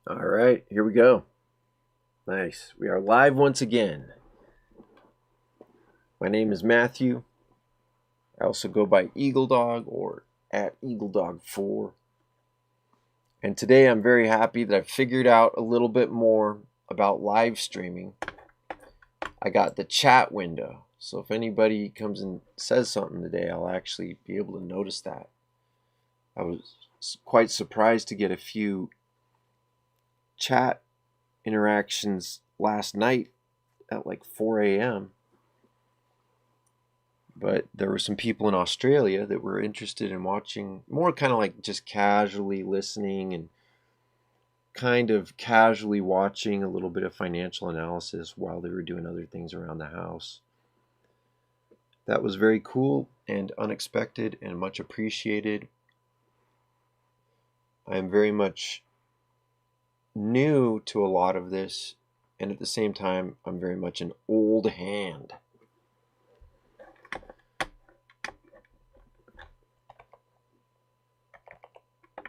All right, here we go. Nice. We are live once again. My name is Matthew. I also go by Eagle Dog or at Eagle Dog 4. And today I'm very happy that I've figured out a little bit more about live streaming. I got the chat window. So if anybody comes and says something today, I'll actually be able to notice that. I was quite surprised to get a few chat interactions last night at like 4 a.m. But there were some people in Australia that were interested in watching, more kind of like just casually listening and kind of casually watching a little bit of financial analysis while they were doing other things around the house. That was very cool and unexpected and much appreciated. I am very much new to a lot of this, and at the same time, I'm very much an old hand.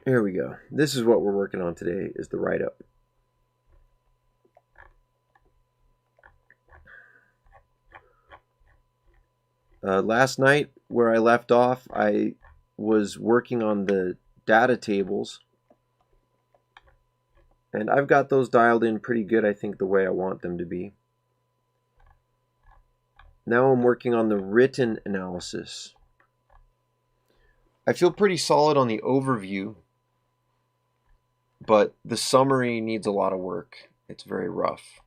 Here we go. This is what we're working on today, is the write-up. Last night, where I left off, I was working on the data tables, and I've got those dialed in pretty good, I think, the way I want them to be. Now I'm working on the written analysis. I feel pretty solid on the overview, but the summary needs a lot of work. It's very rough.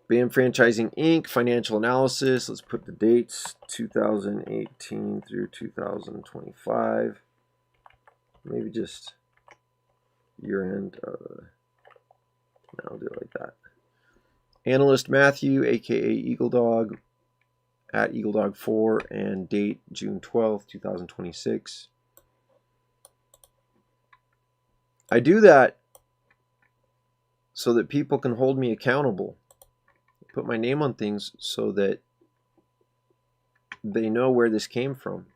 BAM Franchising Inc. Financial analysis. Let's put the dates 2018 through 2025. Maybe just year end. I'll do it like that. Analyst Matthew, aka Eagle Dog, at Eagle Dog 4, and date June 12th, 2026. I do that so that people can hold me accountable. Put my name on things so that they know where this came from.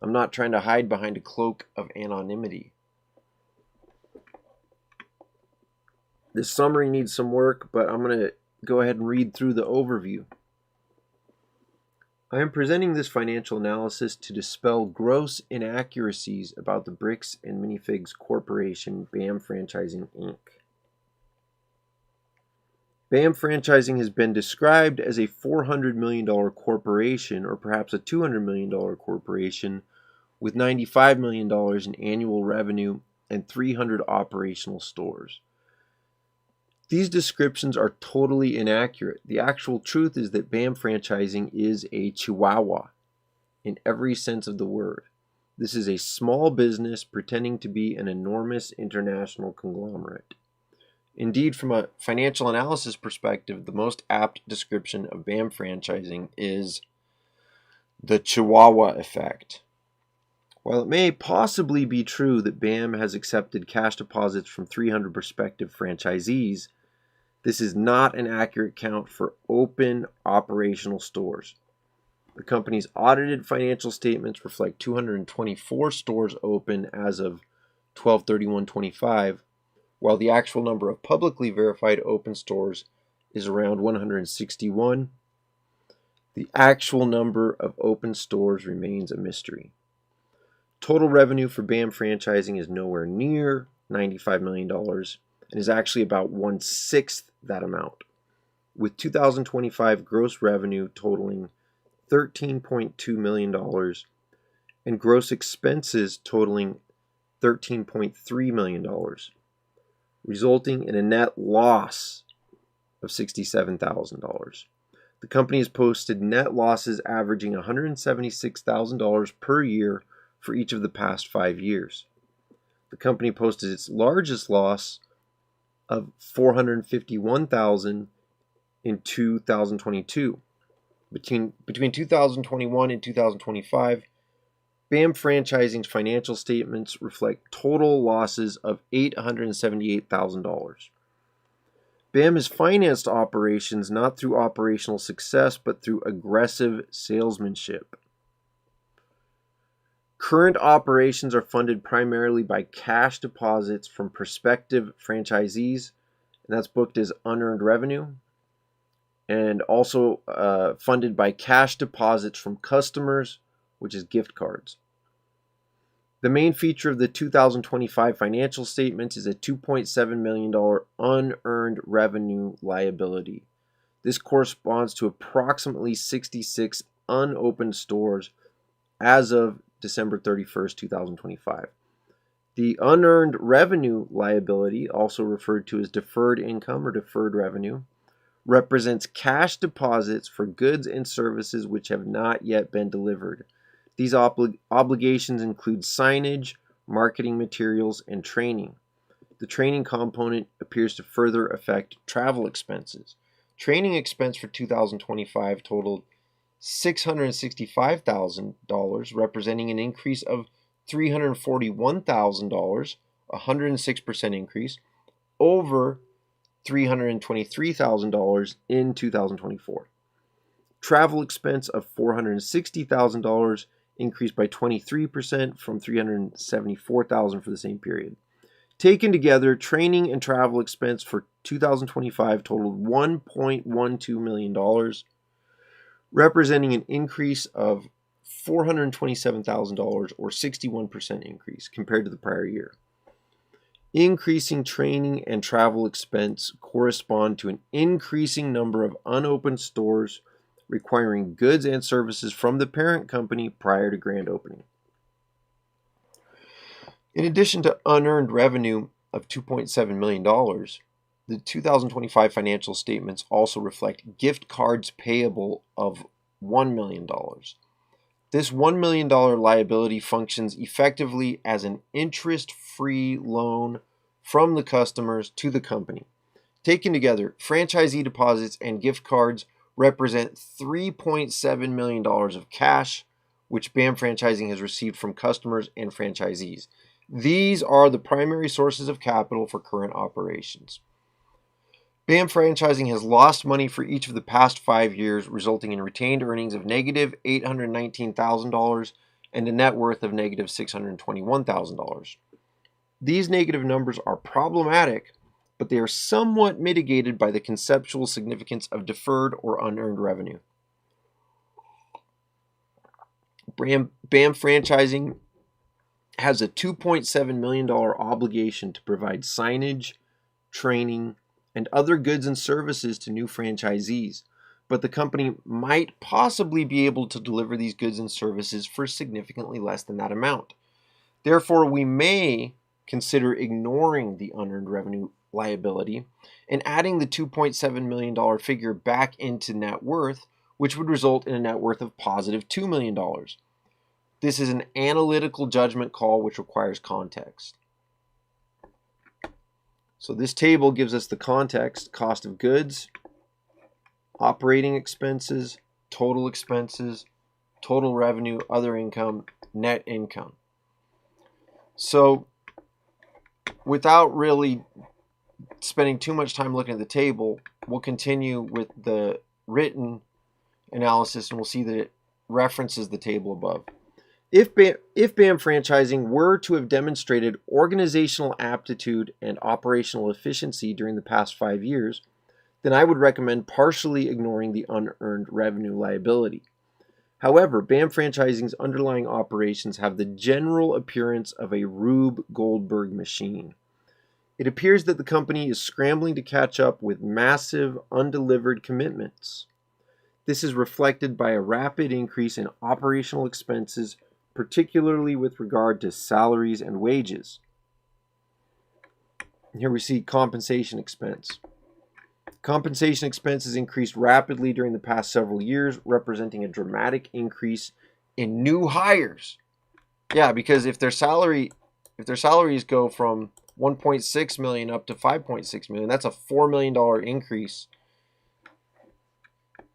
I'm not trying to hide behind a cloak of anonymity. This summary needs some work, but I'm going to go ahead and read through the overview. I am presenting this financial analysis to dispel gross inaccuracies about the Bricks and Minifigs Corporation BAM Franchising Inc. BAM Franchising has been described as a $400 million corporation, or perhaps a $200 million corporation, with $95 million in annual revenue and 300 operational stores. These descriptions are totally inaccurate. The actual truth is that BAM Franchising is a chihuahua in every sense of the word. This is a small business pretending to be an enormous international conglomerate. Indeed, from a financial analysis perspective, the most apt description of BAM Franchising is the Chihuahua effect. While it may possibly be true that BAM has accepted cash deposits from 300 prospective franchisees, this is not an accurate count for open operational stores. The company's audited financial statements reflect 224 stores open as of 12/31/25, while the actual number of publicly verified open stores is around 161. The actual number of open stores remains a mystery. Total revenue for BAM Franchising is nowhere near $95 million and is actually about 1/6 that amount, with 2025 gross revenue totaling $13.2 million and gross expenses totaling $13.3 million, resulting in a net loss of $67,000. The company has posted net losses averaging $176,000 per year for each of the past 5 years. The company posted its largest loss of $451,000 in 2022. Between 2021 and 2025, BAM Franchising's financial statements reflect total losses of $878,000. BAM has financed operations not through operational success, but through aggressive salesmanship. Current operations are funded primarily by cash deposits from prospective franchisees, and that's booked as unearned revenue, and also funded by cash deposits from customers, which is gift cards. The main feature of the 2025 financial statements is a $2.7 million unearned revenue liability. This corresponds to approximately 66 unopened stores as of December 31st, 2025. The unearned revenue liability, also referred to as deferred income or deferred revenue, represents cash deposits for goods and services which have not yet been delivered. These obligations include signage, marketing materials, and training. The training component appears to further affect travel expenses. Training expense for 2025 totaled $665,000, representing an increase of $341,000, a 106% increase, over $323,000 in 2024. Travel expense of $460,000 increased by 23% from $374,000 for the same period. Taken together, training and travel expense for 2025 totaled $1.12 million, representing an increase of $427,000 or 61% increase compared to the prior year. Increasing training and travel expense correspond to an increasing number of unopened stores requiring goods and services from the parent company prior to grand opening. In addition to unearned revenue of $2.7 million, the 2025 financial statements also reflect gift cards payable of $1 million. This $1 million liability functions effectively as an interest-free loan from the customers to the company. Taken together, franchisee deposits and gift cards represent $3.7 million of cash, which BAM Franchising has received from customers and franchisees. These are the primary sources of capital for current operations. BAM Franchising has lost money for each of the past 5 years, resulting in retained earnings of negative $819,000 and a net worth of negative $621,000. These negative numbers are problematic, but they are somewhat mitigated by the conceptual significance of deferred or unearned revenue. BAM Franchising has a $2.7 million obligation to provide signage, training, and other goods and services to new franchisees, but the company might possibly be able to deliver these goods and services for significantly less than that amount. Therefore, we may consider ignoring the unearned revenue liability and adding the $2.7 million figure back into net worth, which would result in a net worth of positive $2 million. This is an analytical judgment call which requires context. So this table gives us the context: cost of goods, operating expenses, total revenue, other income, net income. So without really spending too much time looking at the table, we'll continue with the written analysis, and we'll see that it references the table above. If BAM Franchising were to have demonstrated organizational aptitude and operational efficiency during the past 5 years, then I would recommend partially ignoring the unearned revenue liability. However, BAM Franchising's underlying operations have the general appearance of a Rube Goldberg machine. It appears that the company is scrambling to catch up with massive undelivered commitments. This is reflected by a rapid increase in operational expenses, particularly with regard to salaries and wages. Here we see compensation expense. Compensation expenses increased rapidly during the past several years, representing a dramatic increase in new hires. Yeah, because if their salaries go from $1.6 million up to $5.6 million, that's a $4 million increase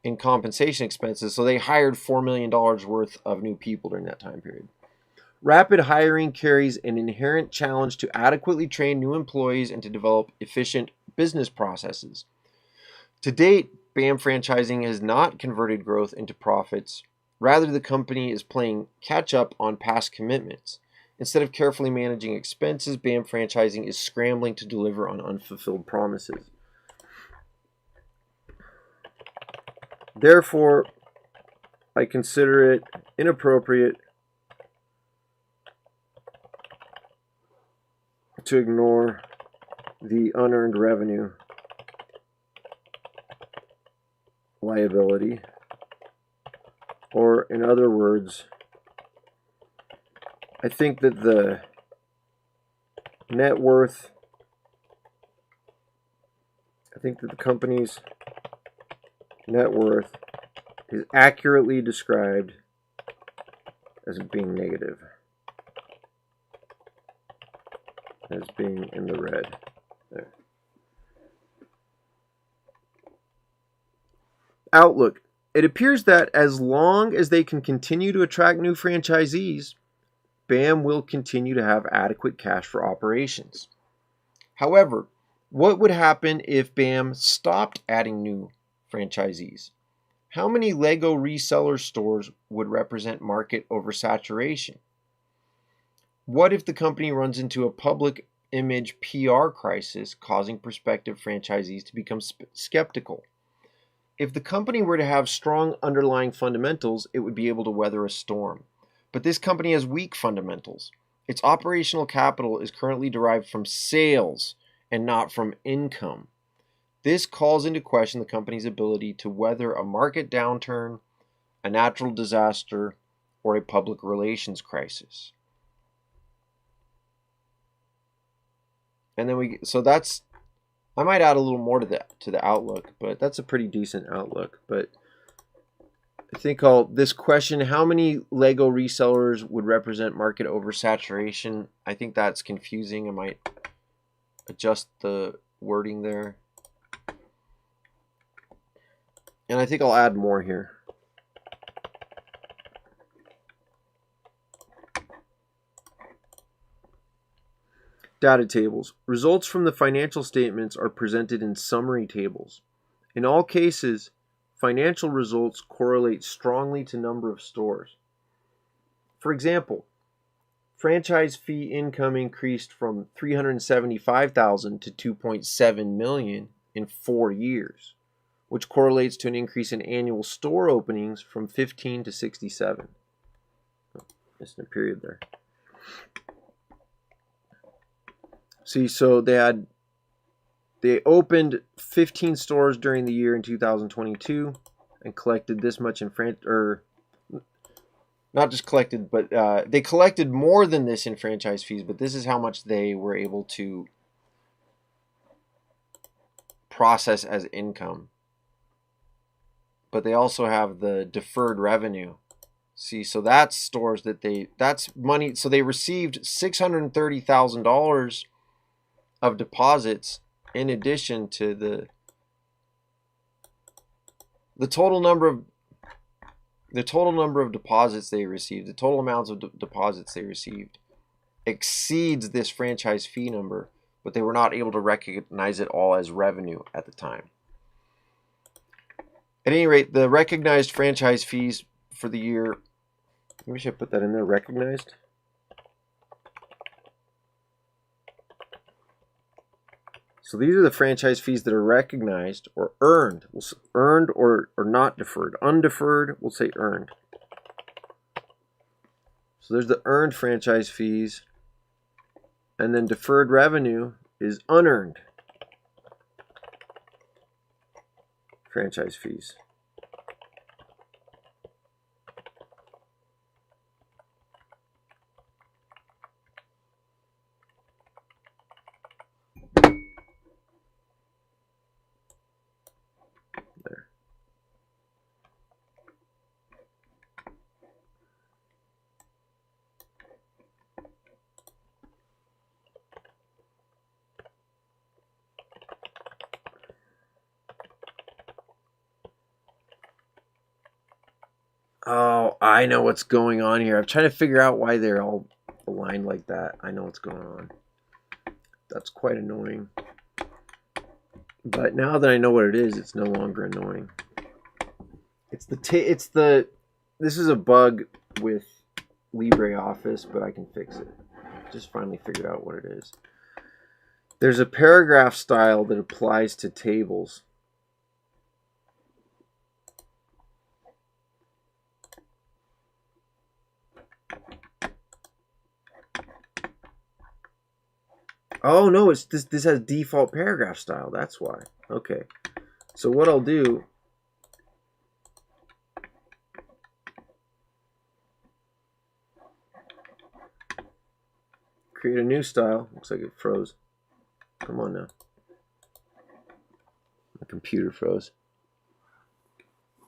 in compensation expenses. So they hired $4 million worth of new people during that time period. Rapid hiring carries an inherent challenge to adequately train new employees and to develop efficient business processes. To date, BAM Franchising has not converted growth into profits, Rather, the company is playing catch up on past commitments. Instead of carefully managing expenses, BAM Franchising is scrambling to deliver on unfulfilled promises. Therefore, I consider it inappropriate to ignore the unearned revenue liability, or in other words, I think that the net worth, I think that the company's net worth is accurately described as being negative, as being in the red. There. Outlook. It appears that as long as they can continue to attract new franchisees, BAM will continue to have adequate cash for operations. However, what would happen if BAM stopped adding new franchisees? How many Lego reseller stores would represent market oversaturation? What if the company runs into a public image PR crisis, causing prospective franchisees to become skeptical? If the company were to have strong underlying fundamentals, it would be able to weather a storm. But this company has weak fundamentals. Its operational capital is currently derived from sales and not from income. This calls into question the company's ability to weather a market downturn, a natural disaster, or a public relations crisis. And then I might add a little more to the outlook, but that's a pretty decent outlook. But I think this question, how many Lego resellers would represent market oversaturation? I think that's confusing. I might adjust the wording there. And I think I'll add more here. Data tables. Results from the financial statements are presented in summary tables. In all cases, financial results correlate strongly to number of stores. For example, franchise fee income increased from $375,000 to $2.7 million in 4 years, which correlates to an increase in annual store openings from 15 to 67. Missing a period there. See, so they opened 15 stores during the year in 2022 and collected this much in not just collected, but they collected more than this in franchise fees, but this is how much they were able to process as income. But they also have the deferred revenue. See, so that's stores that's money. So they received $630,000 of deposits in addition to the total number of deposits they received. The total amounts of deposits they received exceeds this franchise fee number, but they were not able to recognize it all as revenue at the time. At any rate, the recognized franchise fees for the year, maybe I should put that in there, recognized. So these are the franchise fees that are recognized or earned. We'll say earned or not deferred. Undeferred, we'll say earned. So there's the earned franchise fees. And then deferred revenue is unearned franchise fees. There. Oh, I know what's going on here. I'm trying to figure out why they're all aligned like that. I know what's going on. That's quite annoying. But now that I know what it is, it's no longer annoying. It's the This is a bug with LibreOffice, but I can fix it. Just finally figured out what it is. There's a paragraph style that applies to tables. Oh no, it's this has default paragraph style. That's why. Okay. So what I'll do, create a new style. Looks like it froze. Come on now. My computer froze.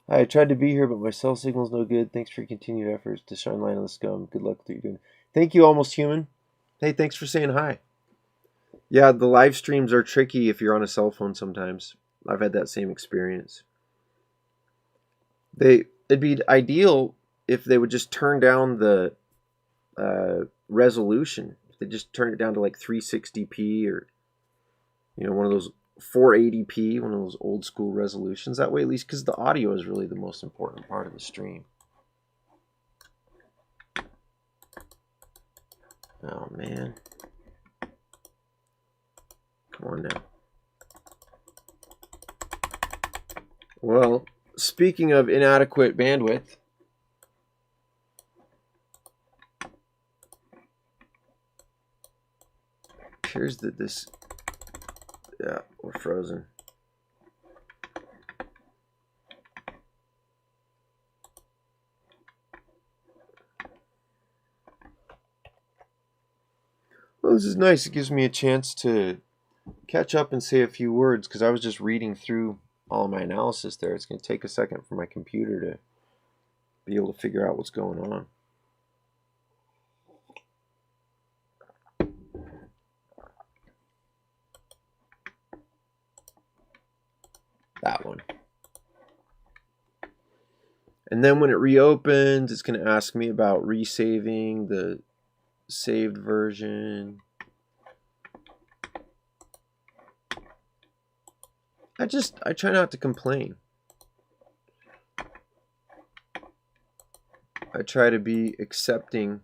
I tried to be here, but my cell signal's no good. Thanks for your continued efforts to shine light on the scum. Good luck with what you're doing. Thank you, Almost Human. Hey, thanks for saying hi. Yeah, the live streams are tricky if you're on a cell phone sometimes. I've had that same experience. It'd be ideal if they would just turn down the resolution. If they just turn it down to like 360p or one of those 480p, one of those old school resolutions. That way, at least, because the audio is really the most important part of the stream. Oh man. Come on now. Well, speaking of inadequate bandwidth, appears that this, yeah, we're frozen. Well, this is nice. It gives me a chance to catch up and say a few words because I was just reading through all my analysis there. It's going to take a second for my computer to be able to figure out what's going on. That one. And then when it reopens, it's going to ask me about resaving the saved version. I try not to complain. I try to be accepting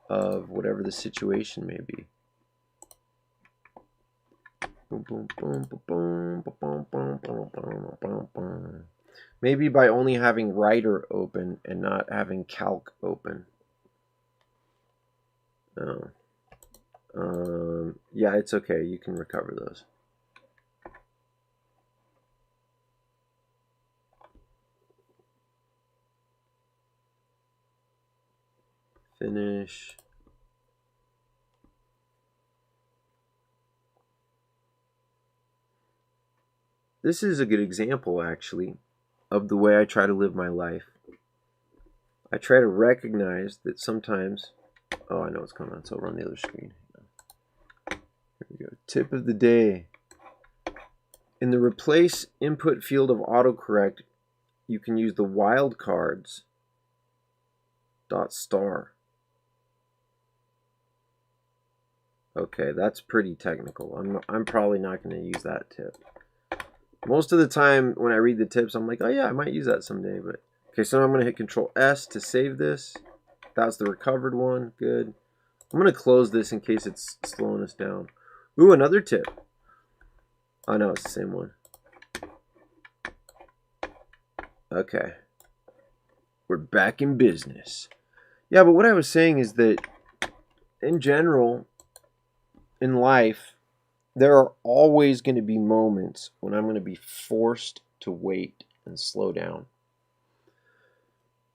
of whatever the situation may be. Maybe by only having Writer open and not having Calc open. Oh. Yeah, it's okay. You can recover those. Finish. This is a good example, actually, of the way I try to live my life. I try to recognize that sometimes... Oh, I know what's going on, so I'll run the other screen. Here we go. Tip of the day. In the replace input field of autocorrect, you can use the wildcards .star. Okay, that's pretty technical. I'm probably not going to use that tip. Most of the time when I read the tips, I'm like, oh yeah, I might use that someday. But okay, so I'm going to hit Control S to save this. That's the recovered one. Good. I'm going to close this in case it's slowing us down. Ooh, another tip. Oh no, it's the same one. Okay. We're back in business. Yeah, but what I was saying is that in general, in life, there are always going to be moments when I'm going to be forced to wait and slow down.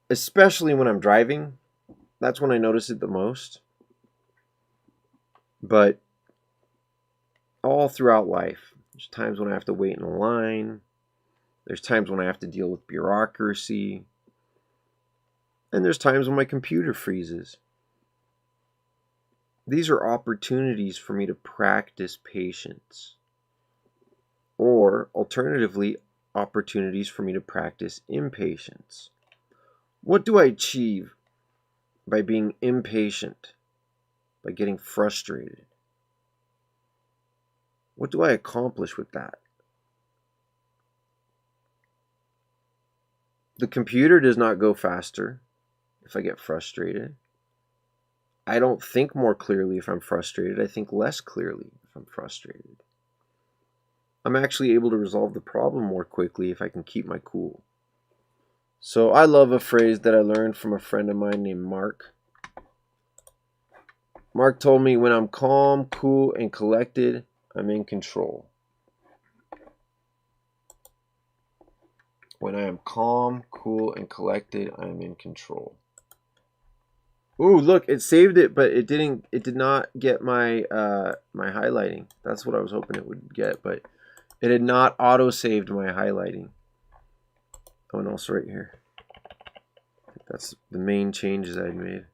Especially when I'm driving. That's when I notice it the most. But all throughout life, there's times when I have to wait in a line. There's times when I have to deal with bureaucracy. And there's times when my computer freezes. These are opportunities for me to practice patience. Or, alternatively, opportunities for me to practice impatience. What do I achieve by being impatient? By getting frustrated? What do I accomplish with that? The computer does not go faster if I get frustrated. I don't think more clearly if I'm frustrated. I think less clearly if I'm frustrated. I'm actually able to resolve the problem more quickly if I can keep my cool. So I love a phrase that I learned from a friend of mine named Mark. Mark told me, when I'm calm, cool, and collected, I'm in control. When I am calm, cool, and collected, I'm in control. Ooh, look, it saved it, but it did not get my my highlighting. That's what I was hoping it would get, but it had not auto-saved my highlighting. Oh, and also right here. That's the main changes I'd made.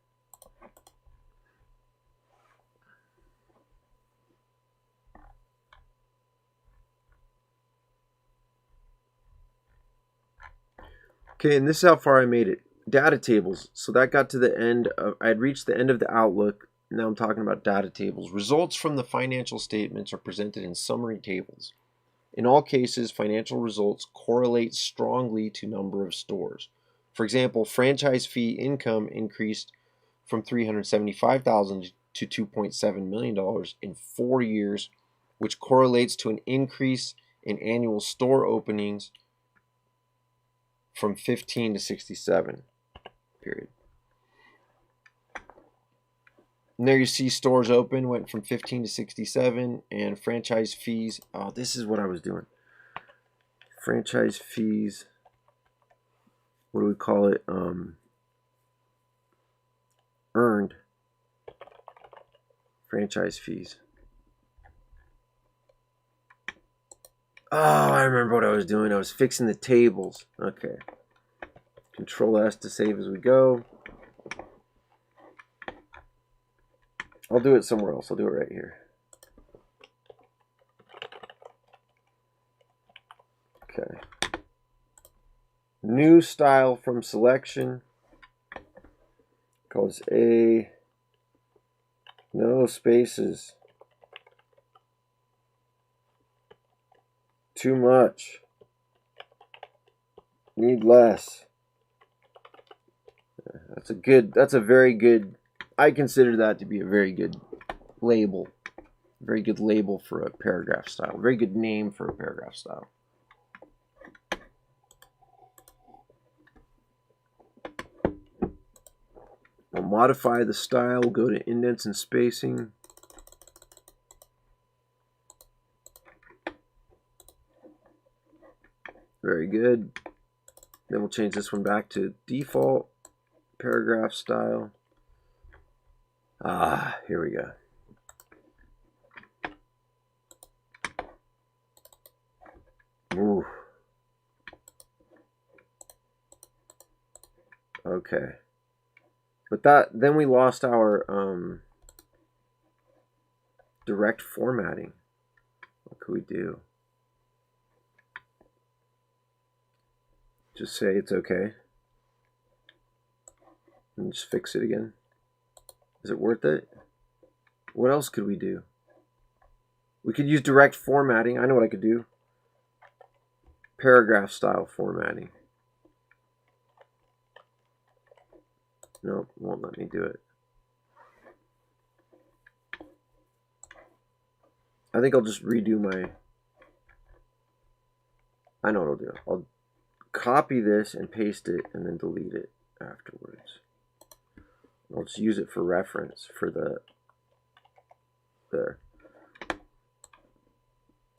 Okay, and this is how far I made it. Data tables. So that got to the end of, I had reached the end of the Outlook. Now I'm talking about data tables. Results from the financial statements are presented in summary tables. In all cases, financial results correlate strongly to number of stores. For example, franchise fee income increased from $375,000 to $2.7 million in 4 years, which correlates to an increase in annual store openings from 15 to 67, period. And there you see stores open went from 15 to 67, and franchise fees. Oh, this is what I was doing. Franchise fees. What do we call it? Earned franchise fees. Oh, I remember what I was doing. I was fixing the tables. Okay. Control S to save as we go. I'll do it somewhere else. I'll do it right here. Okay. New style from selection. Calls A. No spaces. Too much. Need less. That's a very good, I consider that to be a very good label. Very good label for a paragraph style. Very good name for a paragraph style. I'll modify the style, go to indents and spacing. Very good. Then we'll change this one back to default paragraph style. Here we go. Ooh. Okay. But then we lost our direct formatting. What could we do? Just say it's okay. And just fix it again. Is it worth it? What else could we do? We could use direct formatting. I know what I could do. Paragraph style formatting. Nope, won't let me do it. I think I'll just redo my... I know what I'll do. I'll copy this and paste it and then delete it afterwards. I'll just use it for reference for there.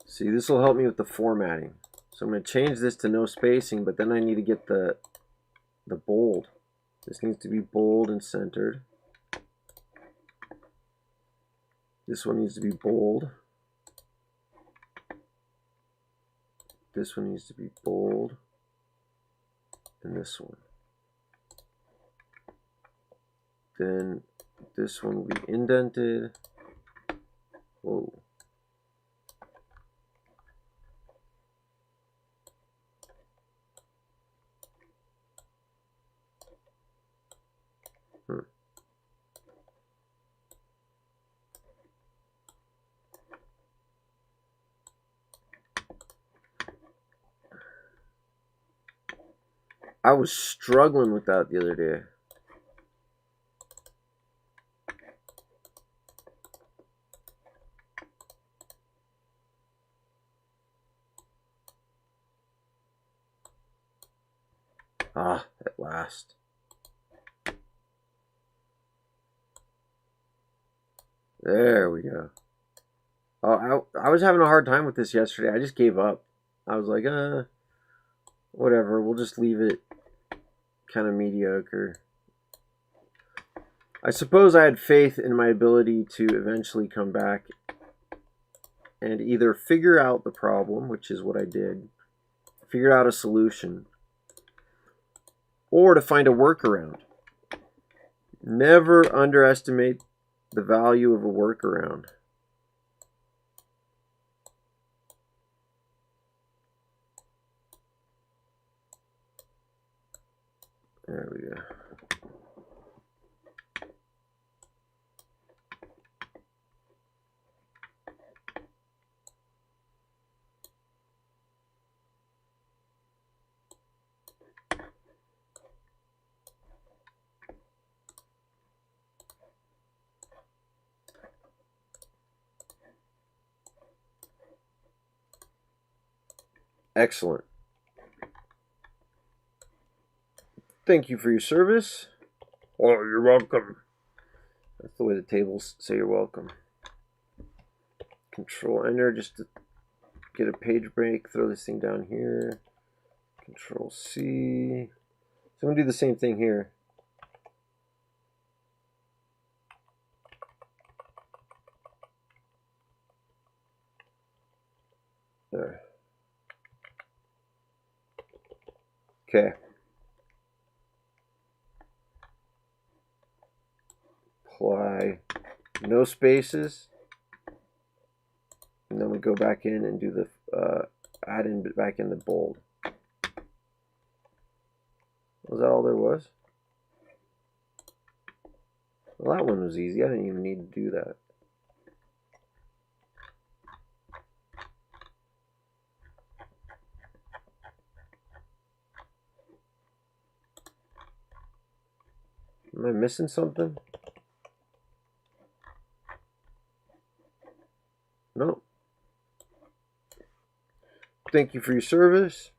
See, this will help me with the formatting. So I'm going to change this to no spacing, but then I need to get the bold. This needs to be bold and centered. This one needs to be bold. This one needs to be bold. And this one. Then this one will be indented. Whoa. I was struggling with that the other day. Ah, at last. There we go. Oh, I was having a hard time with this yesterday. I just gave up. I was like, whatever. We'll just leave it kind of mediocre. I suppose I had faith in my ability to eventually come back and either figure out the problem, which is what I did, figure out a solution, or to find a workaround. Never underestimate the value of a workaround. There we go. Excellent. Thank you for your service. Oh, you're welcome. That's the way the tables say you're welcome. Control Enter just to get a page break. Throw this thing down here. Control C. So I'm going to do the same thing here. There. Okay. Apply no spaces. And then we go back in and do the add in back in the bold. Was that all there was? Well, that one was easy. I didn't even need to do that. Am I missing something? No. Thank you for your service.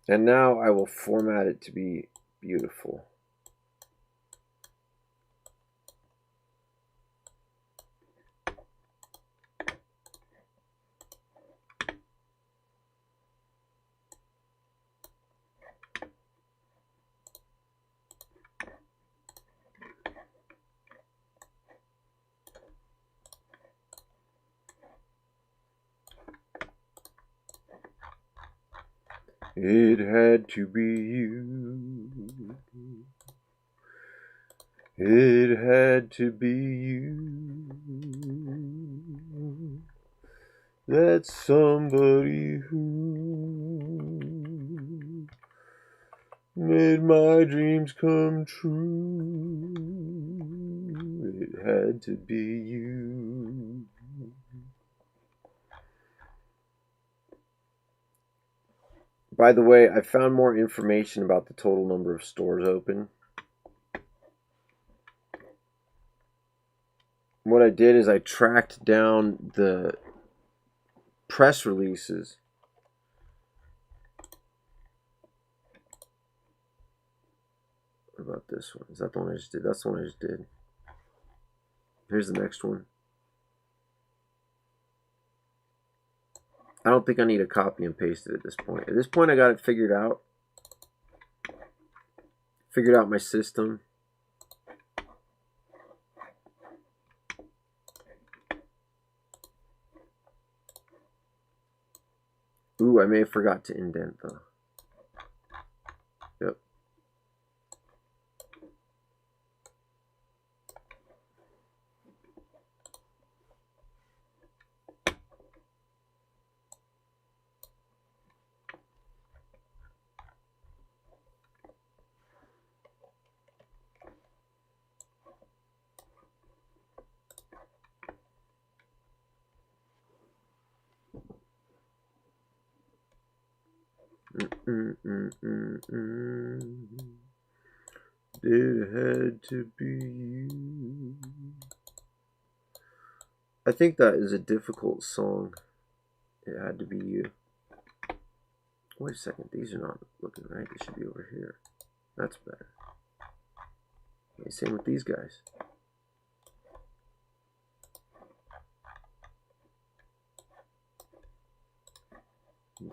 And now I will format it to be beautiful. It had to be you. It had to be you. That's somebody who made my dreams come true. It had to be you. By the way, I found more information about the total number of stores open. What I did is I tracked down the press releases. What about this one? Is that the one I just did? That's the one I just did. Here's the next one. I don't think I need to copy and paste it at this point. At this point, I got it figured out. Figured out my system. Ooh, I may have forgot to indent though. Yep. It had to be you. I think that is a difficult song. It had to be you. Wait a second, these are not looking right. They should be over here. That's better. Okay, same with these guys.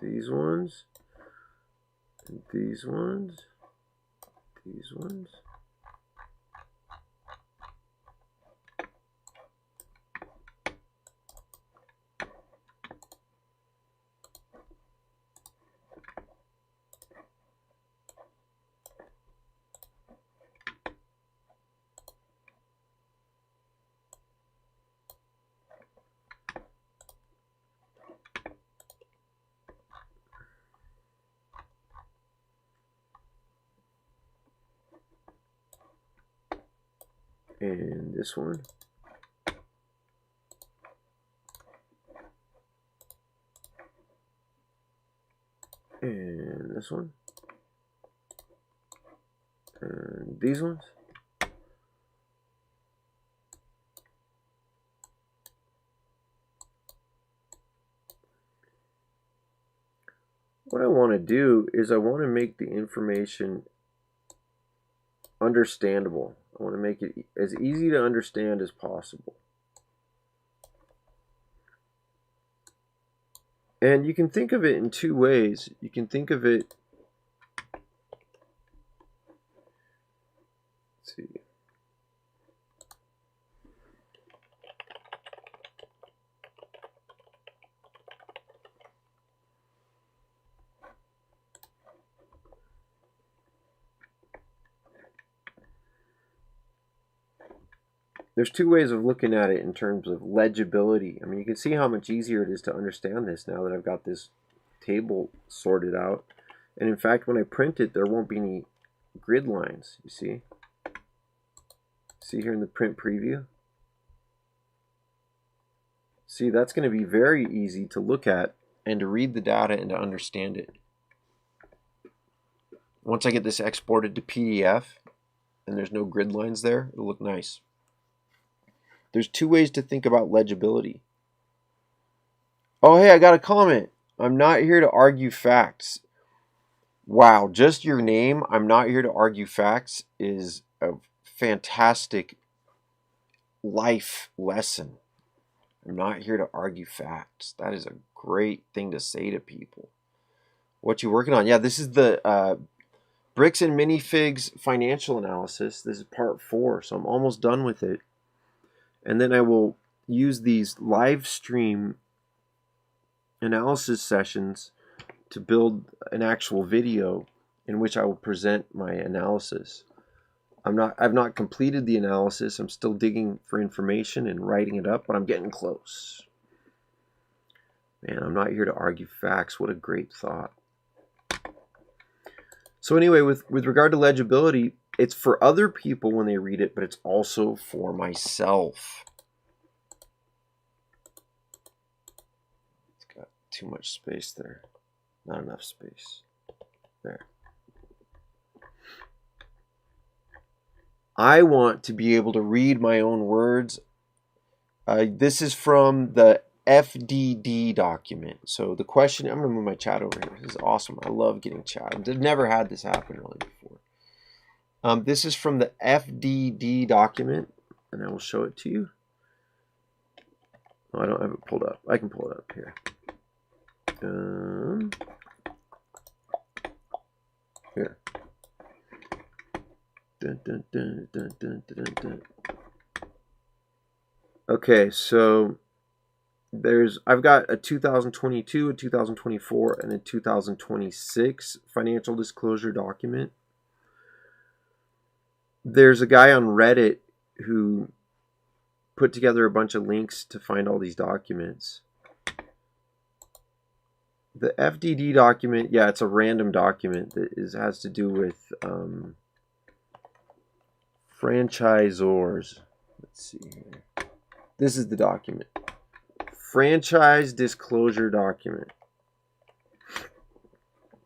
These ones. And these ones. These ones. And this one. And this one. And these ones. What I want to do is I want to make the information understandable. I want to make it as easy to understand as possible. And you can think of it in two ways. You can think of it, let's see. There's two ways of looking at it in terms of legibility. I mean, you can see how much easier it is to understand this now that I've got this table sorted out. And in fact, when I print it, there won't be any grid lines, you see? See here in the print preview? See, that's going to be very easy to look at and to read the data and to understand it. Once I get this exported to PDF and there's no grid lines there, it'll look nice. There's two ways to think about legibility. Oh, hey, I got a comment. I'm not here to argue facts. Wow, just your name, I'm not here to argue facts, is a fantastic life lesson. I'm not here to argue facts. That is a great thing to say to people. What you working on? Yeah, this is the Bricks and Minifigs financial analysis. This is part 4, so I'm almost done with it. And then I will use these live stream analysis sessions to build an actual video in which I will present my analysis. I've not completed the analysis. I'm still digging for information and writing it up, but I'm getting close. Man, I'm not here to argue facts. What a great thought. So anyway, with regard to legibility, it's for other people when they read it, but it's also for myself. It's got too much space there. Not enough space. There. I want to be able to read my own words. This is from the FDD document. So the question, I'm going to move my chat over here. This is awesome. I love getting chat. I've never had this happen really before. This is from the FDD document, and I will show it to you. Oh, I don't have it pulled up. I can pull it up here. Here. Dun, dun, dun, dun, dun, dun, dun. Okay, so I've got a 2022, a 2024, and a 2026 financial disclosure document. There's a guy on Reddit who put together a bunch of links to find all these documents. The FDD document, yeah, it's a random document that has to do with franchisors. Let's see here. This is the document. Franchise disclosure document.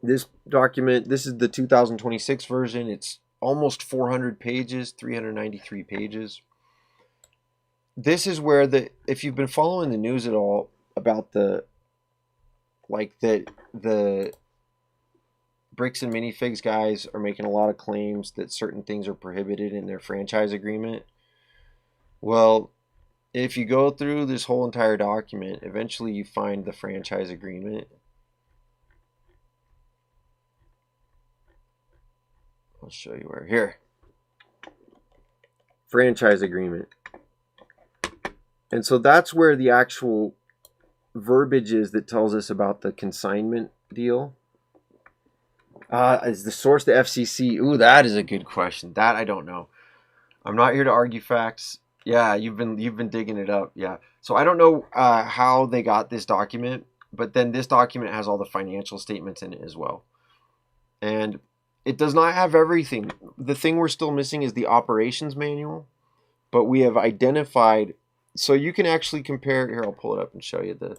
This document, this is the 2026 version. It's almost 400 pages, 393 pages. This is where if you've been following the news at all about the Bricks and Minifigs guys are making a lot of claims that certain things are prohibited in their franchise agreement. Well, if you go through this whole entire document, eventually you find the franchise agreement. I'll show you where. Here. Franchise agreement. And so that's where the actual verbiage is that tells us about the consignment deal. Is the source the FCC? Ooh, that is a good question. That I don't know. I'm not here to argue facts. Yeah, you've been digging it up. Yeah. So I don't know how they got this document, but then this document has all the financial statements in it as well. And it does not have everything. The thing we're still missing is the operations manual, but we have identified. So you can actually compare. Here, I'll pull it up and show you the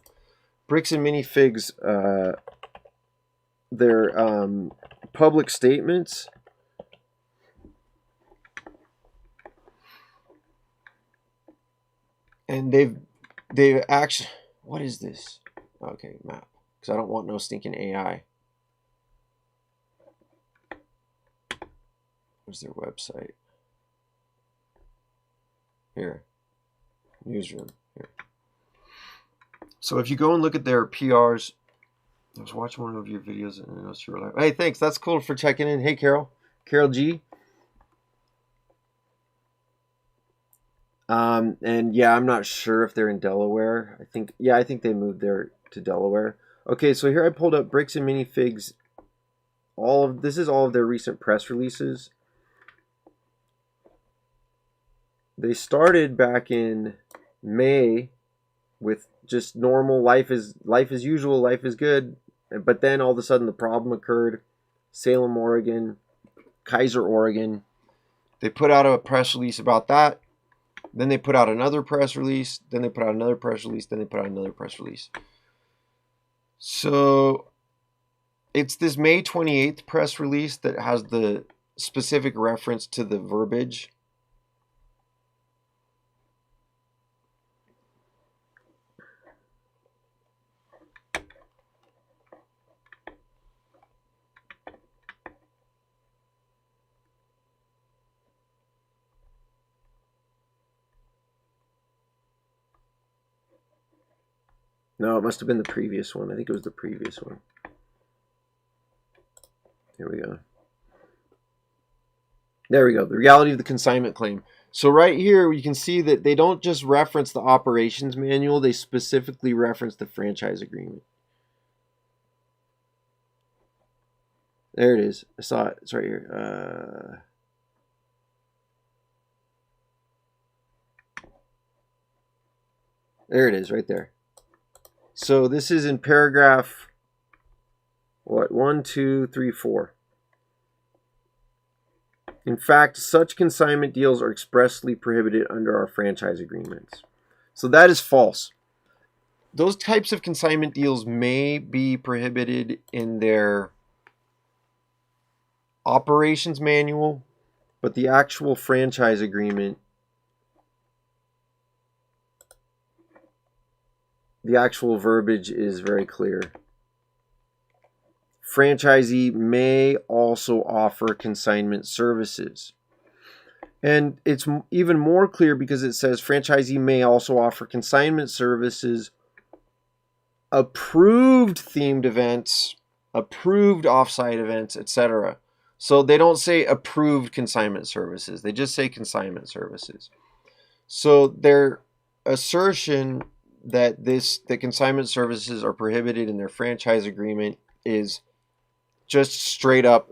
Bricks and Minifigs. Their public statements. And they've actually. What is this? Okay, map. Because I don't want no stinking AI. Where's their website? Here. Newsroom. Here. So if you go and look at their PRs, I was watching one of your videos and I noticed you were like, hey, thanks. That's cool for checking in. Hey, Carol. Carol G. And yeah, I'm not sure if they're in Delaware. I think they moved there to Delaware. Okay, so here I pulled up Bricks and Minifigs. This is all of their recent press releases. They started back in May with just normal life is usual, life is good. But then all of a sudden the problem occurred. Salem, Oregon, Kaiser, Oregon. They put out a press release about that. Then they put out another press release. Then they put out another press release. Then they put out another press release. So it's this May 28th press release that has the specific reference to the verbiage. No, it must have been the previous one. I think it was the previous one. Here we go. There we go. The reality of the consignment claim. So right here, you can see that they don't just reference the operations manual. They specifically reference the franchise agreement. There it is. I saw it. It's right here. There it is, right there. So this is in paragraph, what, 1, 2, 3, 4. In fact, such consignment deals are expressly prohibited under our franchise agreements. So that is false. Those types of consignment deals may be prohibited in their operations manual, but the actual franchise agreement, the actual verbiage is very clear. Franchisee may also offer consignment services. And it's even more clear because it says franchisee may also offer consignment services, approved themed events, approved offsite events, etc. So they don't say approved consignment services. They just say consignment services. So their assertion that the consignment services are prohibited in their franchise agreement is just straight up,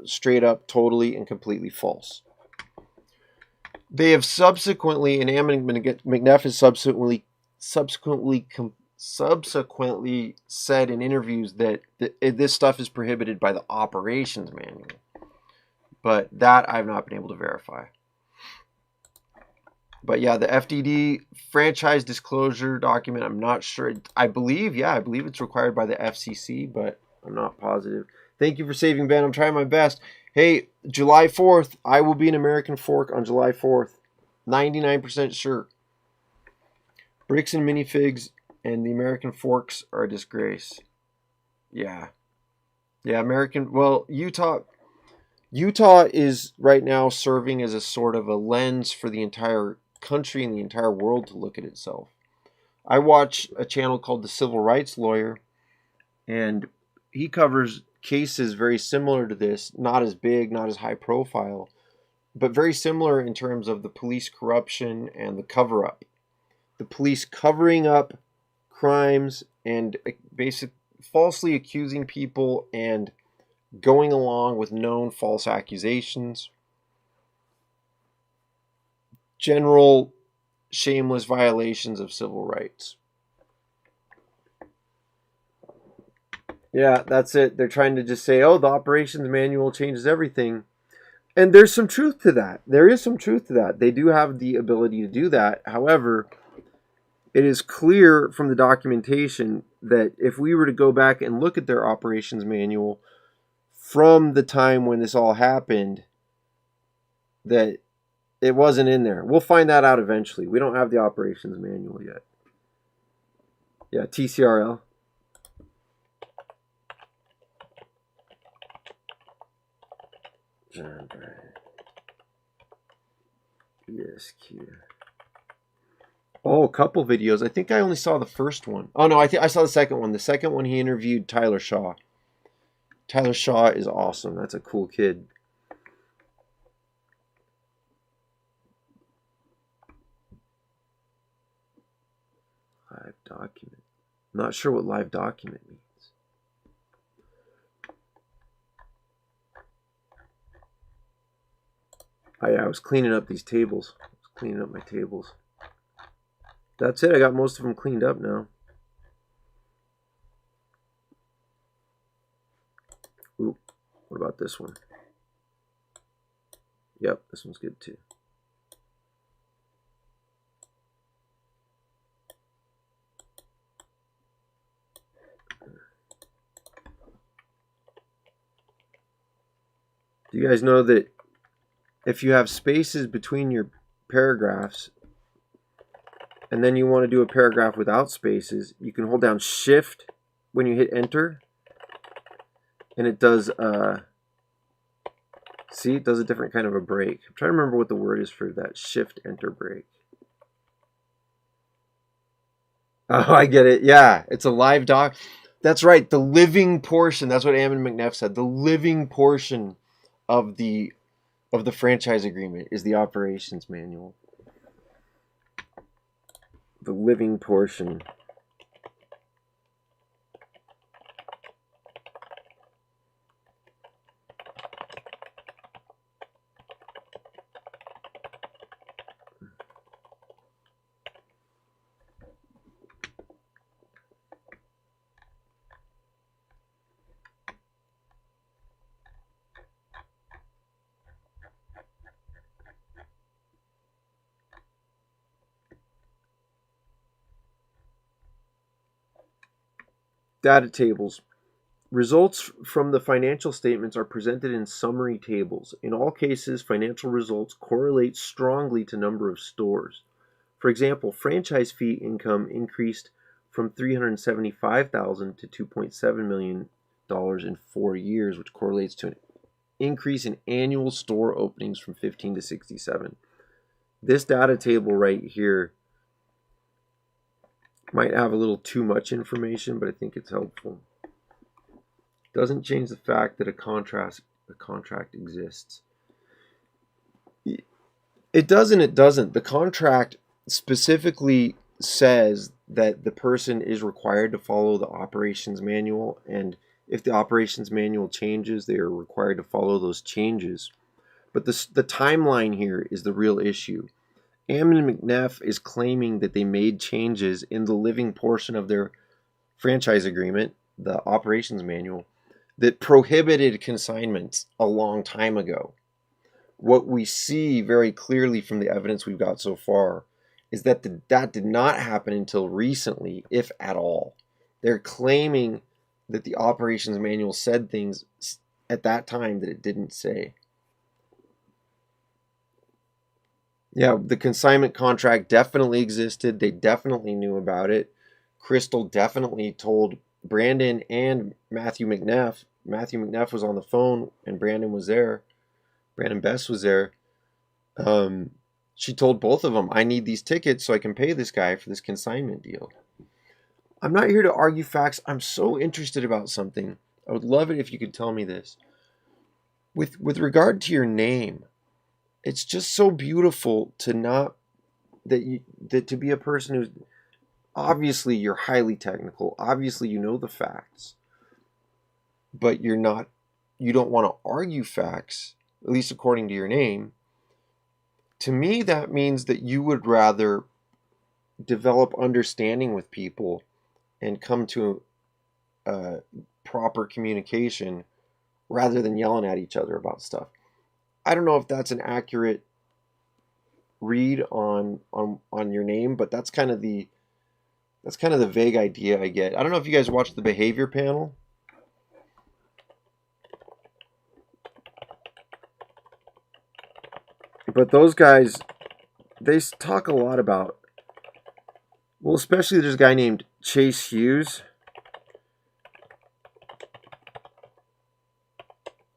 totally and completely false. They have subsequently, and Ammon McNeff has subsequently said in interviews that this stuff is prohibited by the operations manual. But that I've not been able to verify. But yeah, the FDD franchise disclosure document, I'm not sure. I believe it's required by the FCC, but I'm not positive. Thank you for saving Ben. I'm trying my best. Hey, July 4th, I will be in American Fork on July 4th. 99% sure. Bricks and minifigs and the American Forks are a disgrace. Yeah. Yeah, Utah is right now serving as a sort of a lens for the entire country and the entire world to look at itself. I watch a channel called The Civil Rights Lawyer, and he covers cases very similar to this, not as big, not as high profile, but very similar in terms of the police corruption and the cover up. The police covering up crimes and falsely accusing people and going along with known false accusations. General shameless violations of civil rights. Yeah, that's it. They're trying to just say, oh, the operations manual changes everything. And there's some truth to that. There is some truth to that. They do have the ability to do that. However, it is clear from the documentation that if we were to go back and look at their operations manual from the time when this all happened, that it wasn't in there. We'll find that out eventually. We don't have the operations manual yet. Yeah, TCRL. ESQ. Oh, a couple videos. I think I only saw the first one. Oh, no, I saw the second one. The second one, he interviewed Tyler Shaw. Tyler Shaw is awesome. That's a cool kid. Live document. I'm not sure what live document means. Oh, yeah, I was cleaning up these tables. I was cleaning up my tables. That's it. I got most of them cleaned up now. Ooh, what about this one? Yep, this one's good too. Do you guys know that if you have spaces between your paragraphs and then you want to do a paragraph without spaces, you can hold down Shift when you hit Enter, and it does see, it does a different kind of a break. I'm trying to remember what the word is for that Shift Enter break. Oh, I get it. Yeah, it's a live doc. That's right, the living portion. That's what Ammon McNeff said. The living portion of the franchise agreement is the operations manual. The living portion. Data tables. Results from the financial statements are presented in summary tables. In all cases, financial results correlate strongly to number of stores. For example, franchise fee income increased from $375,000 to $2.7 million in 4 years, which correlates to an increase in annual store openings from 15 to 67. This data table right here might have a little too much information, but I think it's helpful. Doesn't change the fact that a contract exists. It does and it doesn't. The contract specifically says that the person is required to follow the operations manual, and if the operations manual changes, they are required to follow those changes. But the timeline here is the real issue. Ammon McNeff is claiming that they made changes in the living portion of their franchise agreement, the operations manual, that prohibited consignments a long time ago. What we see very clearly from the evidence we've got so far is that that did not happen until recently, if at all. They're claiming that the operations manual said things at that time that it didn't say. Yeah, the consignment contract definitely existed. They definitely knew about it. Crystal definitely told Brandon and Matthew McNeff. Matthew McNeff was on the phone and Brandon was there. Brandon Best was there. She told both of them, I need these tickets so I can pay this guy for this consignment deal. I'm not here to argue facts. I'm so interested about something. I would love it if you could tell me this. With regard to your name, it's just so beautiful to not that to be a person who's obviously you're highly technical. Obviously you know the facts, but you don't want to argue facts, at least according to your name. To me, that means that you would rather develop understanding with people and come to proper communication rather than yelling at each other about stuff. I don't know if that's an accurate read on your name, but that's kind of the vague idea I get. I don't know if you guys watched the Behavior Panel. But those guys, they talk a lot about, well, especially there's a guy named Chase Hughes.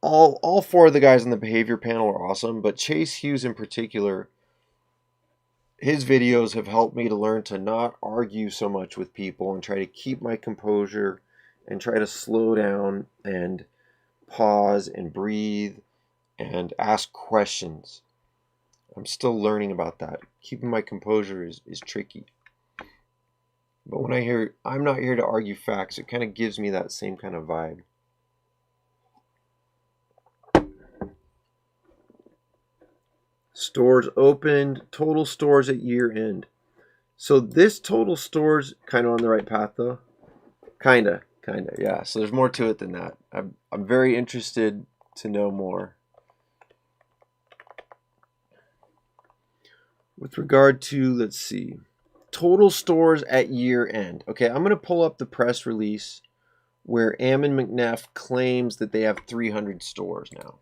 All four of the guys in the Behavior Panel are awesome, but Chase Hughes in particular, his videos have helped me to learn to not argue so much with people and try to keep my composure and try to slow down and pause and breathe and ask questions. I'm still learning about that. Keeping my composure is tricky. But when I hear, I'm not here to argue facts, it kind of gives me that same kind of vibe. Stores opened, total stores at year end. So this total stores kind of on the right path though? Kinda, yeah. So there's more to it than that. I'm very interested to know more. With regard to, let's see, total stores at year end. Okay, I'm going to pull up the press release where Ammon McNeff claims that they have 300 stores now.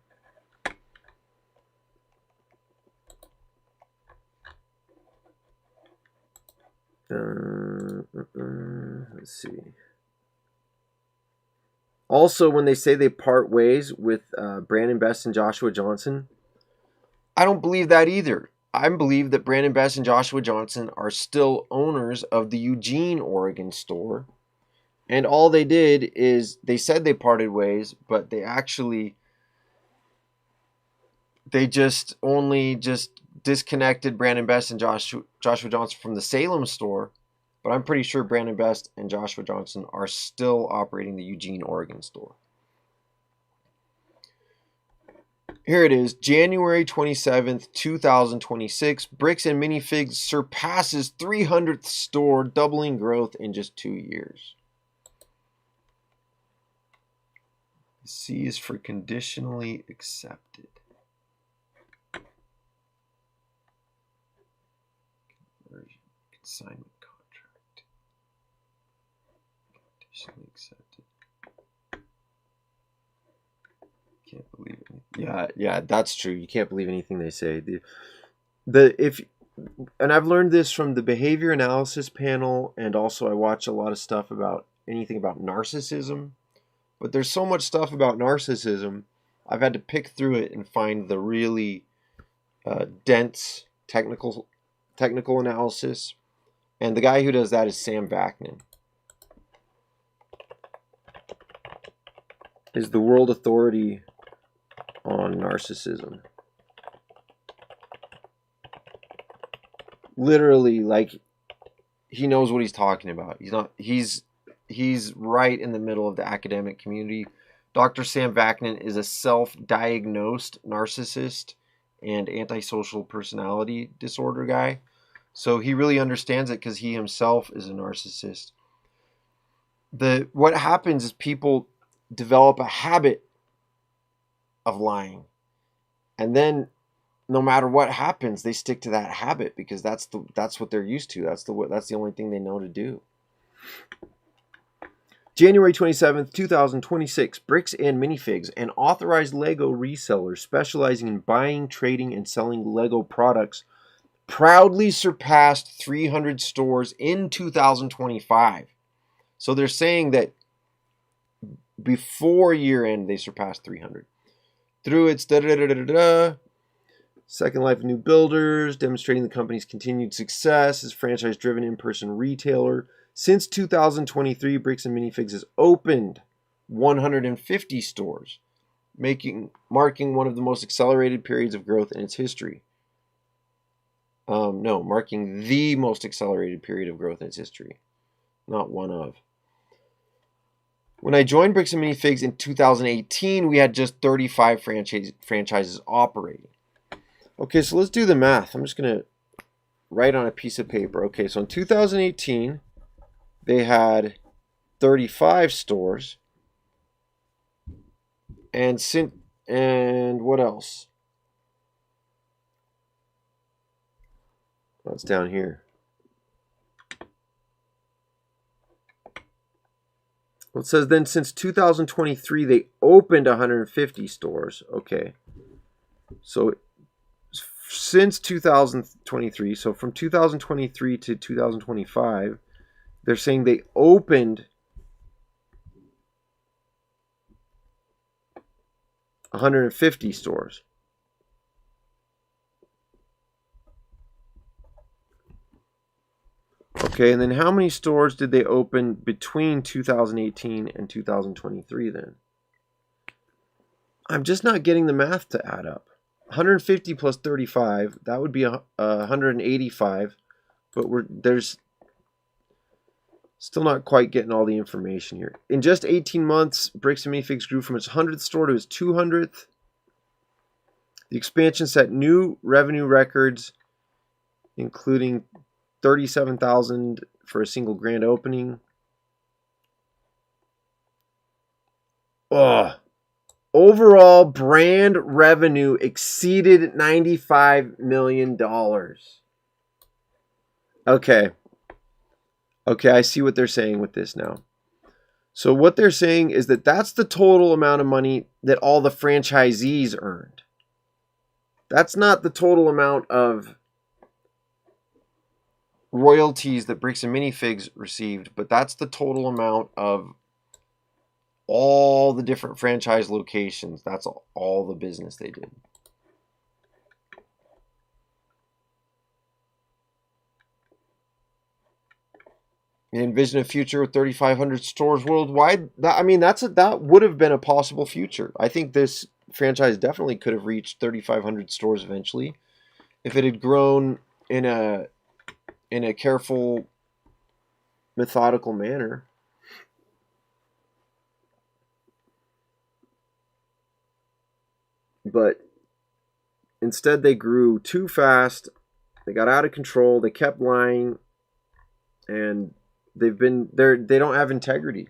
Let's see. Also, when they say they part ways with Brandon Best and Joshua Johnson, I don't believe that either. I believe that Brandon Best and Joshua Johnson are still owners of the Eugene, Oregon store. And all they did is they said they parted ways, but they just disconnected Brandon Best and Joshua Johnson from the Salem store. But I'm pretty sure Brandon Best and Joshua Johnson are still operating the Eugene, Oregon store. Here it is, January 27th, 2026. Bricks and Minifigs surpasses 300th store, doubling growth in just 2 years. C is for conditionally accepted. Conversion, consignment contract. Conditionally accepted. Can't believe it. Yeah, that's true. You can't believe anything they say. And I've learned this from the behavior analysis panel, and also I watch a lot of stuff about anything about narcissism. But there's so much stuff about narcissism, I've had to pick through it and find the really dense technical analysis. And the guy who does that is Sam Vaknin. Is the world authority on narcissism. Literally, like, he knows what he's talking about. He's right in the middle of the academic community. Dr. Sam Vaknin is a self-diagnosed narcissist and antisocial personality disorder guy. So he really understands it because he himself is a narcissist. What happens is people develop a habit of lying. And then no matter what happens, they stick to that habit because that's what they're used to. That's the only thing they know to do. January 27th, 2026, Bricks and Minifigs, an authorized LEGO reseller specializing in buying, trading, and selling LEGO products, proudly surpassed 300 stores in 2025. So they're saying that before year end, they surpassed 300. Through its Second Life of New Builders, demonstrating the company's continued success as franchise-driven in-person retailer. Since 2023, Bricks and Minifigs has opened 150 stores, marking one of the most accelerated periods of growth in its history. Marking the most accelerated period of growth in its history. Not one of. When I joined Bricks and Minifigs in 2018, we had just 35 franchises operating. Okay, so let's do the math. I'm just going to write on a piece of paper. Okay, so in 2018, they had 35 stores. And what else? That's down here. Well, it says then since 2023, they opened 150 stores. Okay. So since 2023, so from 2023 to 2025, they're saying they opened 150 stores. Okay, and then how many stores did they open between 2018 and 2023 then? I'm just not getting the math to add up. 150 plus 35, that would be 185, but there's still not quite getting all the information here. In just 18 months, Bricks and Minifigs grew from its 100th store to its 200th. The expansion set new revenue records, including $37,000 for a single grand opening. Overall brand revenue exceeded $95 million. Okay, I see what they're saying with this now. So what they're saying is that that's the total amount of money that all the franchisees earned. That's not the total amount of royalties that Bricks and Minifigs received, but that's the total amount of all the different franchise locations. That's all the business they did. You envision a future with 3,500 stores worldwide. That would have been a possible future. I think this franchise definitely could have reached 3,500 stores eventually if it had grown in a careful, methodical manner. But instead they grew too fast. They got out of control. They kept lying, and they don't have integrity.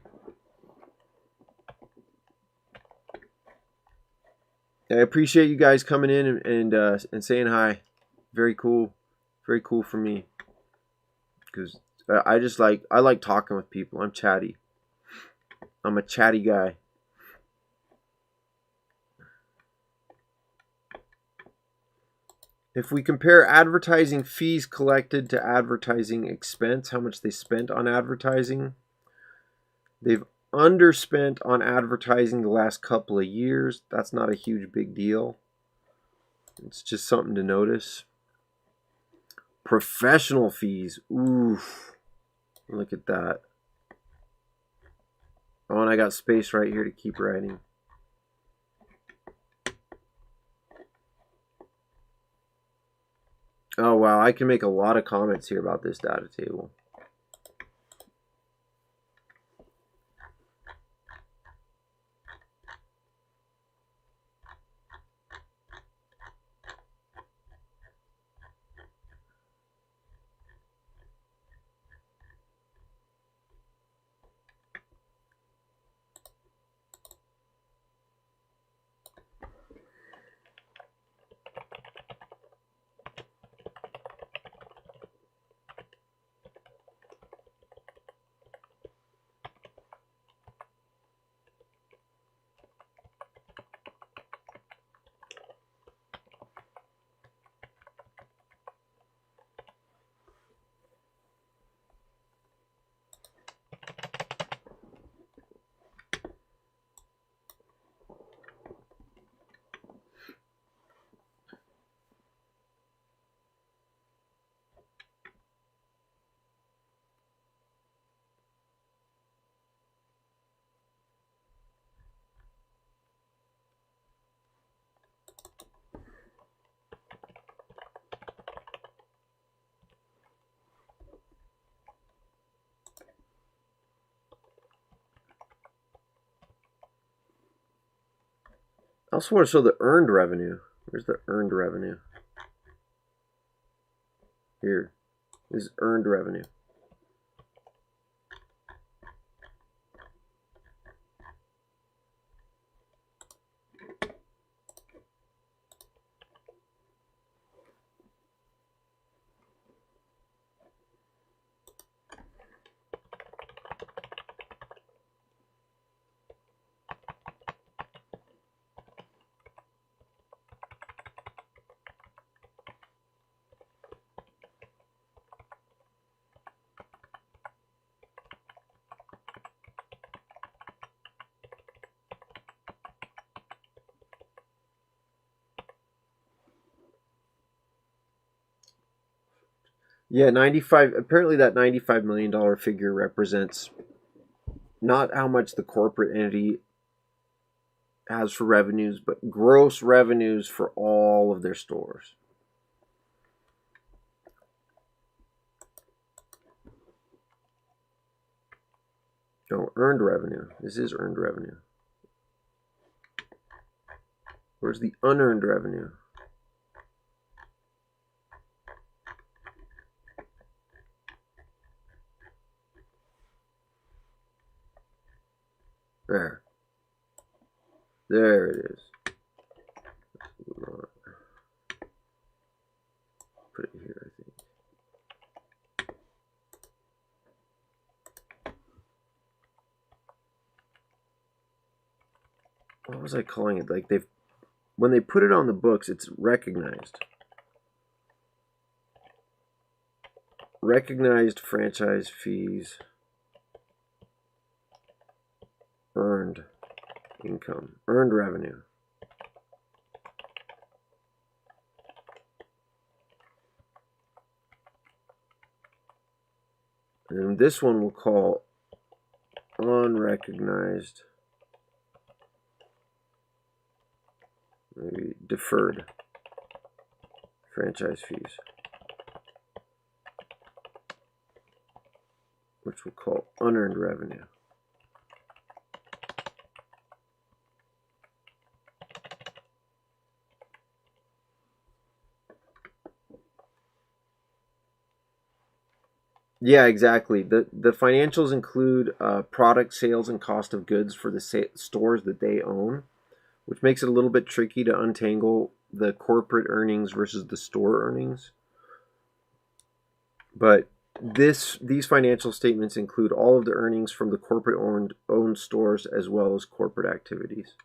I appreciate you guys coming in and saying hi. Very cool for me, because I like talking with people. I'm chatty. I'm a chatty guy. If we compare advertising fees collected to advertising expense, how much they spent on advertising, they've underspent on advertising the last couple of years. That's not a huge big deal. It's just something to notice. Professional fees. Oof. Look at that. Oh, and I got space right here to keep writing. Oh, wow. I can make a lot of comments here about this data table. I also want to show the earned revenue. Where's the earned revenue? Here. This is earned revenue. Yeah, 95. Apparently, that $95 million figure represents not how much the corporate entity has for revenues, but gross revenues for all of their stores. No, earned revenue. This is earned revenue. Where's the unearned revenue? There. There it is. Put it here, I think. What was I calling it? Like when they put it on the books, it's recognized. Recognized franchise fees, earned income, earned revenue. And then this one we'll call unrecognized, maybe deferred franchise fees, which we'll call unearned revenue. Yeah, exactly. The financials include product sales and cost of goods for the stores that they own, which makes it a little bit tricky to untangle the corporate earnings versus the store earnings. But these financial statements include all of the earnings from the corporate owned stores as well as corporate activities.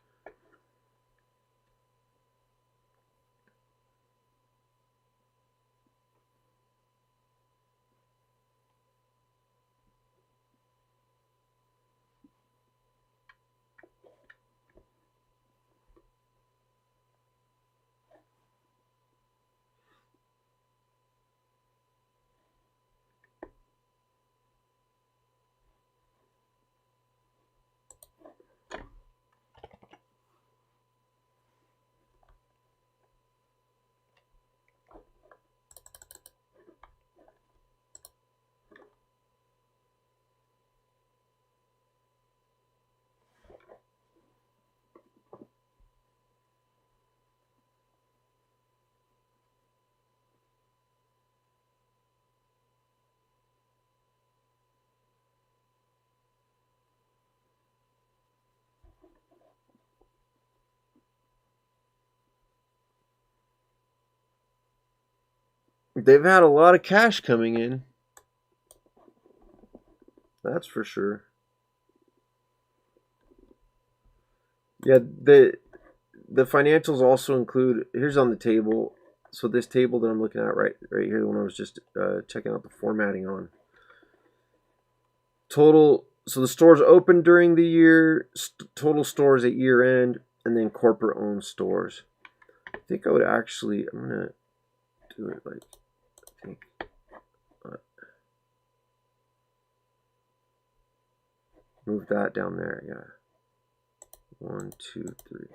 They've had a lot of cash coming in. That's for sure. Yeah, the financials also include, here's on the table. So this table that I'm looking at right here, the one I was just checking out the formatting on. Total, so the stores open during the year, total stores at year end, and then corporate owned stores. I think I would actually, I'm gonna do it like, I think, move that down there, yeah. 1, 2, 3.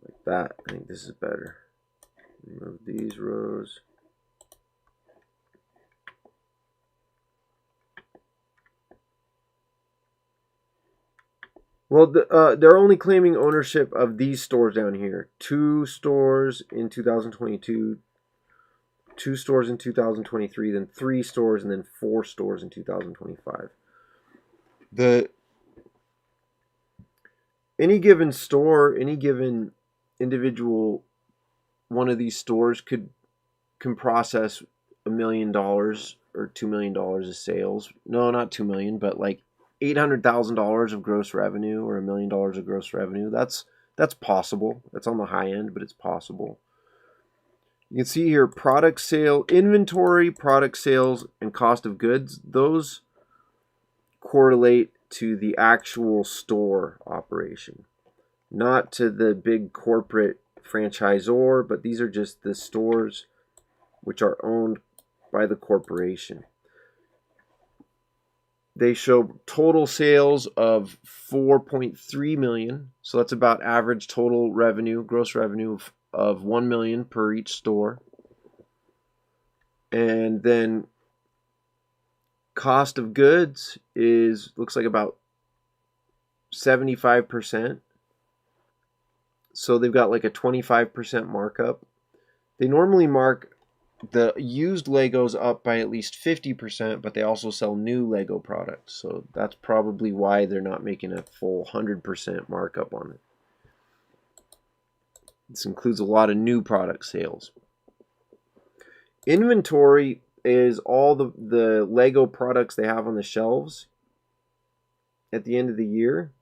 Like that. I think this is better. Move these rows. Well, they're only claiming ownership of these stores down here. 2 stores in 2022, 2 stores in 2023, then 3 stores, and then 4 stores in 2025. Any given store, any given individual one of these stores can process $1 million or $2 million of sales. No, not 2 million, but like $800,000 of gross revenue or $1 million of gross revenue. That's possible. That's on the high end, but it's possible. You can see here product sale, inventory, product sales, and cost of goods. Those correlate to the actual store operation, not to the big corporate franchisor, but these are just the stores which are owned by the corporation. They show total sales of 4.3 million, so that's about average total revenue, gross revenue of 1 million per each store. And then cost of goods looks like about 75%. So they've got like a 25% markup. They normally mark the used Legos up by at least 50%, but they also sell new Lego products. So that's probably why they're not making a full 100% markup on it. This includes a lot of new product sales. Inventory is all the Lego products they have on the shelves at the end of the year.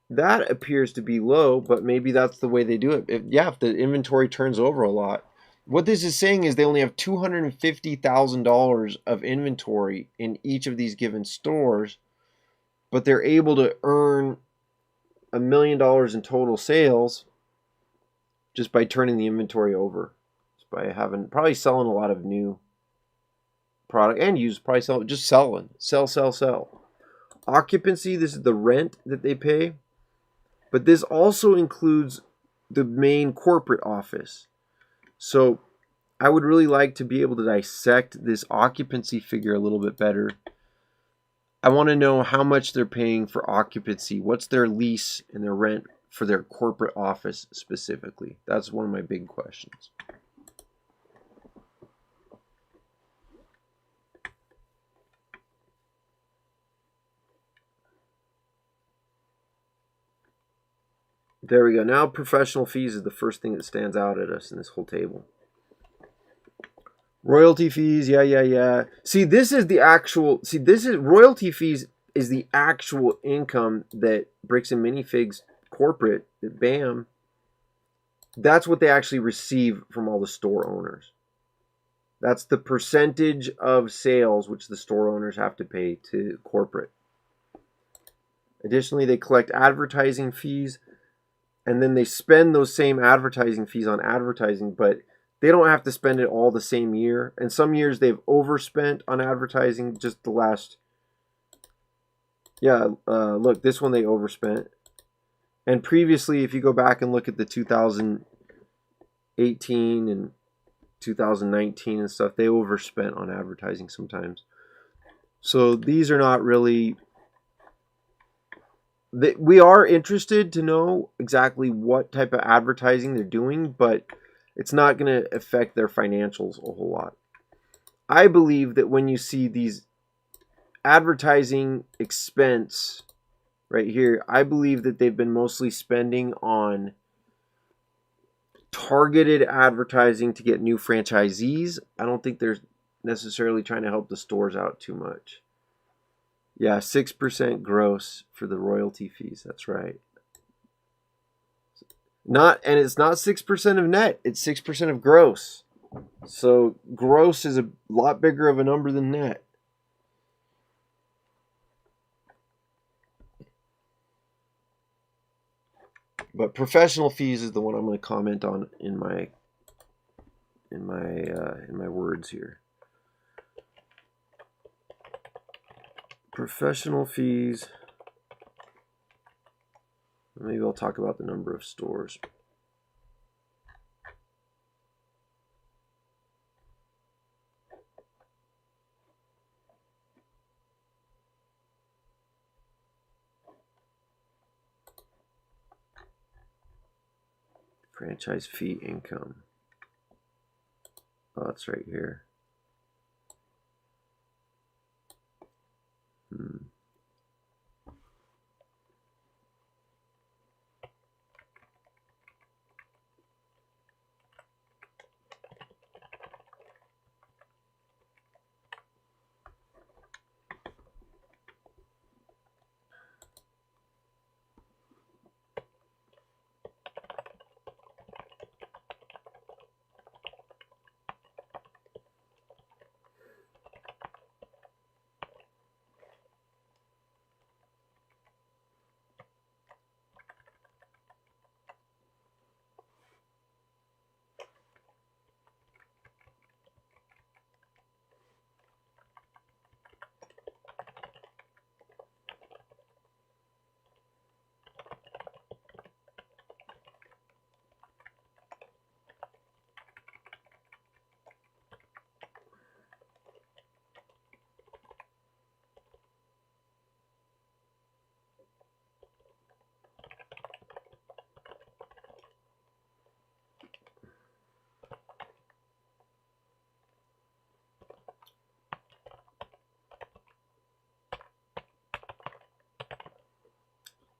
That appears to be low, but maybe that's the way they do it. If the inventory turns over a lot. What this is saying is they only have $250,000 of inventory in each of these given stores, but they're able to earn $1 million in total sales just by turning the inventory over. Just by probably selling a lot of new product and used, probably selling. Sell. Occupancy, this is the rent that they pay. But this also includes the main corporate office. So I would really like to be able to dissect this occupancy figure a little bit better. I want to know how much they're paying for occupancy. What's their lease and their rent for their corporate office specifically? That's one of my big questions. There we go. Now professional fees is the first thing that stands out at us in this whole table. Royalty fees, yeah. Royalty fees is the actual income that Bricks and Minifigs corporate, BAM, that's what they actually receive from all the store owners. That's the percentage of sales which the store owners have to pay to corporate. Additionally, they collect advertising fees, and then they spend those same advertising fees on advertising, but they don't have to spend it all the same year. And some years they've overspent on advertising just the last... look, this one they overspent. And previously, if you go back and look at the 2018 and 2019 and stuff, they overspent on advertising sometimes. So these are not really... We are interested to know exactly what type of advertising they're doing, but it's not going to affect their financials a whole lot. I believe that when you see these advertising expense right here, I believe that they've been mostly spending on targeted advertising to get new franchisees. I don't think they're necessarily trying to help the stores out too much. Yeah, 6% gross for the royalty fees. That's right. And it's not 6% of net. It's 6% of gross. So gross is a lot bigger of a number than net. But professional fees is the one I'm going to comment on in my words here. Professional fees. Maybe I'll talk about the number of stores. Franchise fee income. Oh, it's right here. Hmm.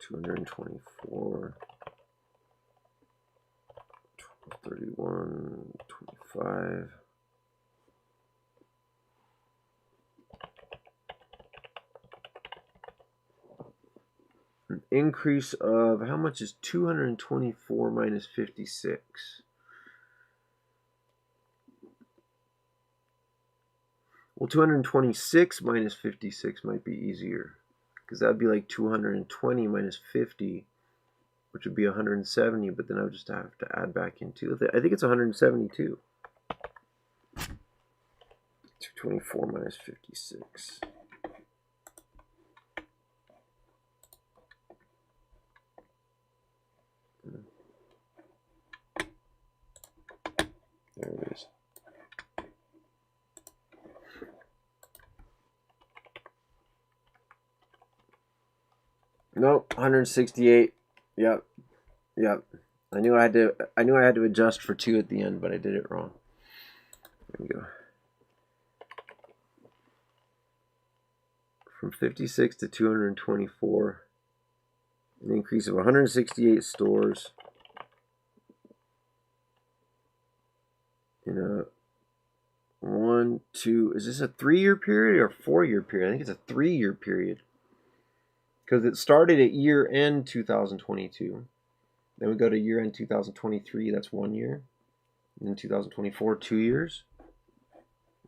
$224, $31, $25. An increase of, how much is 224 minus 56? Well, 226 minus 56 might be easier, because that would be like 220 minus 50, which would be 170, but then I would just have to add back in 2. I think it's 172. 224 minus 56. There it is. Nope, 168. Yep. I knew I had to adjust for 2 at the end, but I did it wrong. There we go. From 56 to 224, an increase of 168 stores in a 1, 2. Is this a 3-year period or 4-year period? I think it's a 3-year period, because it started at year end 2022. Then we go to year end 2023. That's 1 year. And then 2024, 2 years.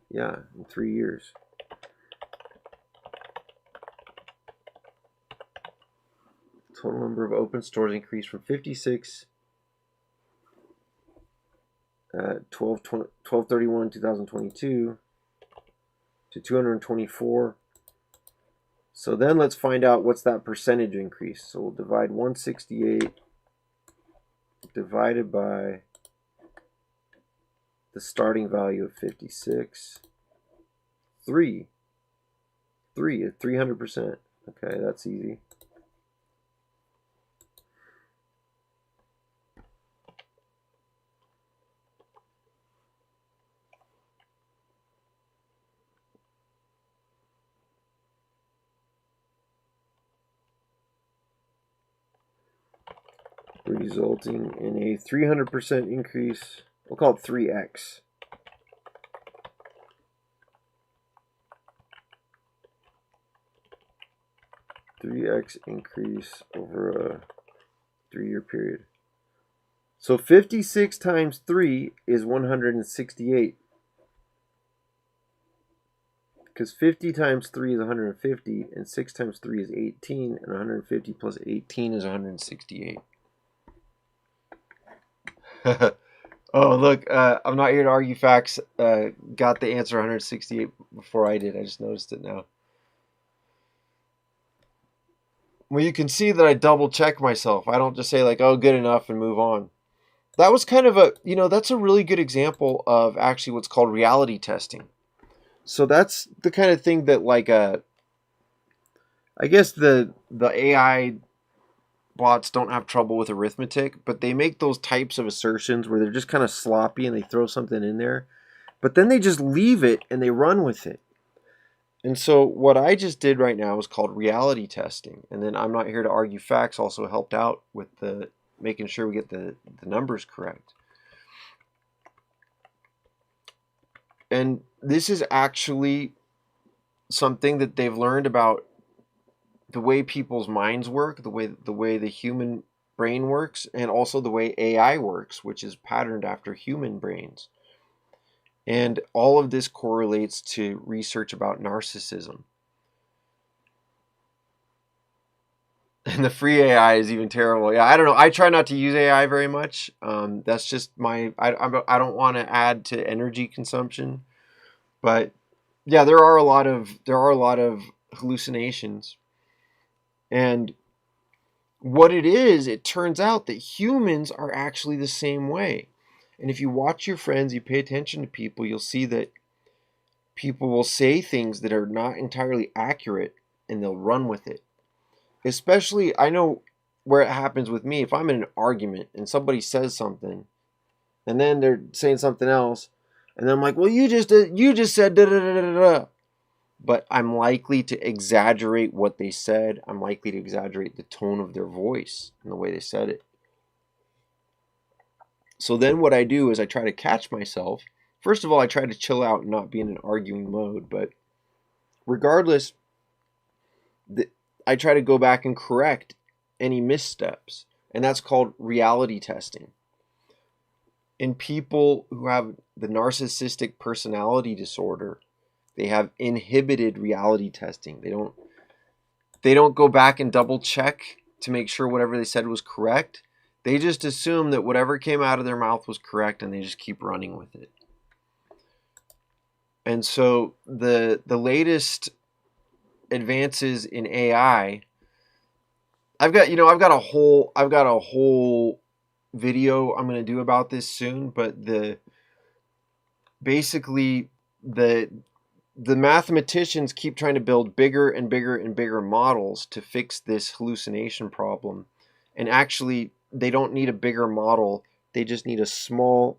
Yeah, in 3 years. Total number of open stores increased from 56 at 12/31/2022 to 224. So then let's find out what's that percentage increase. So we'll divide 168 divided by the starting value of 56. 300%. Okay, that's easy. Resulting in a 300% increase. We'll call it 3x. $3x increase over a 3-year period. So 56 times 3 is 168. Because 50 times 3 is 150, and 6 times 3 is 18, and 150 plus 18 is 168. Oh, look, I'm not here to argue facts. Got the answer 168 before I did. I just noticed it now. Well, you can see that I double check myself. I don't just say like, oh, good enough and move on. That was kind of a, that's a really good example of actually what's called reality testing. So that's the kind of thing that I guess the AI bots don't have trouble with arithmetic, but they make those types of assertions where they're just kind of sloppy and they throw something in there, but then they just leave it and they run with it. And so what I just did right now is called reality testing. And then I'm not here to argue facts also helped out with the making sure we get the numbers correct. And this is actually something that they've learned about the way people's minds work, the way the human brain works, and also the way AI works, which is patterned after human brains. And all of this correlates to research about narcissism. And the free AI is even terrible. Yeah, I don't know. I try not to use AI very much. That's just my. I don't want to add to energy consumption, but yeah, there are a lot of hallucinations, and what it is, it turns out that humans are actually the same way. And if you watch your friends, you pay attention to people, you'll see that people will say things that are not entirely accurate, and they'll run with it. Especially, I know where it happens with me. If I'm in an argument and somebody says something, and then they're saying something else, and then I'm like, well, you just said da da da da da. But I'm likely to exaggerate what they said. I'm likely to exaggerate the tone of their voice and the way they said it. So then what I do is I try to catch myself. First of all, I try to chill out and not be in an arguing mode. But regardless, I try to go back and correct any missteps. And that's called reality testing. In people who have the narcissistic personality disorder, they have inhibited reality testing. They don't go back and double check to make sure whatever they said was correct. They just assume that whatever came out of their mouth was correct, and they just keep running with it. And so the latest advances in AI, I've got a whole video I'm going to do about this soon, but basically the mathematicians keep trying to build bigger and bigger and bigger models to fix this hallucination problem. And actually, they don't need a bigger model. They just need a small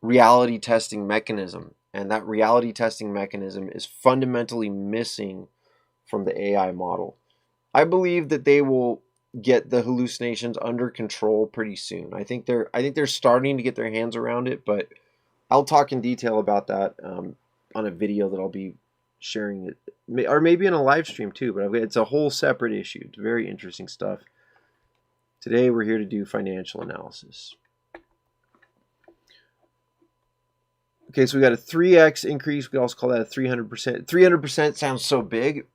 reality testing mechanism. And that reality testing mechanism is fundamentally missing from the AI model. I believe that they will get the hallucinations under control pretty soon. I think they're starting to get their hands around it, but I'll talk in detail about that on a video that I'll be sharing it, or maybe in a live stream too. But it's a whole separate issue. It's very interesting stuff. Today we're here to do financial analysis. Okay, so we got a 3x increase. We also call that a 300%. 300% sounds so big.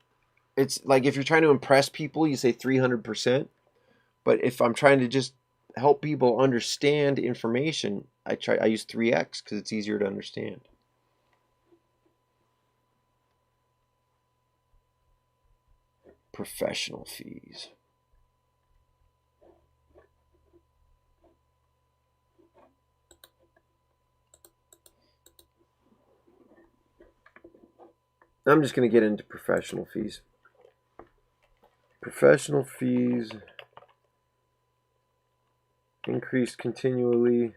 It's like if you're trying to impress people, you say 300%. But if I'm trying to just help people understand information, I use 3x because it's easier to understand. Professional fees. I'm just going to get into professional fees. Professional fees increased continually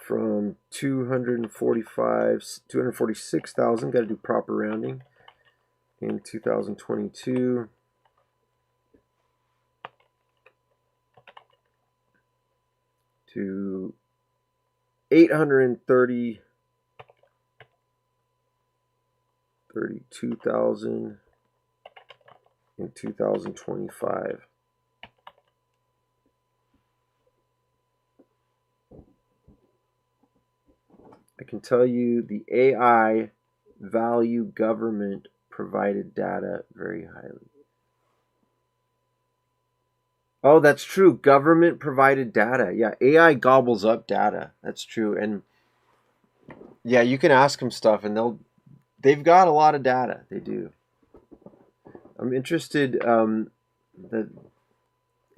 from 246,000, got to do proper rounding, in 2022 to 832,000 in 2025. I can tell you the AI value government provided data very highly. Oh, that's true. Government provided data. Yeah, AI gobbles up data. That's true. And yeah, you can ask them stuff and they've got a lot of data. They do. I'm interested the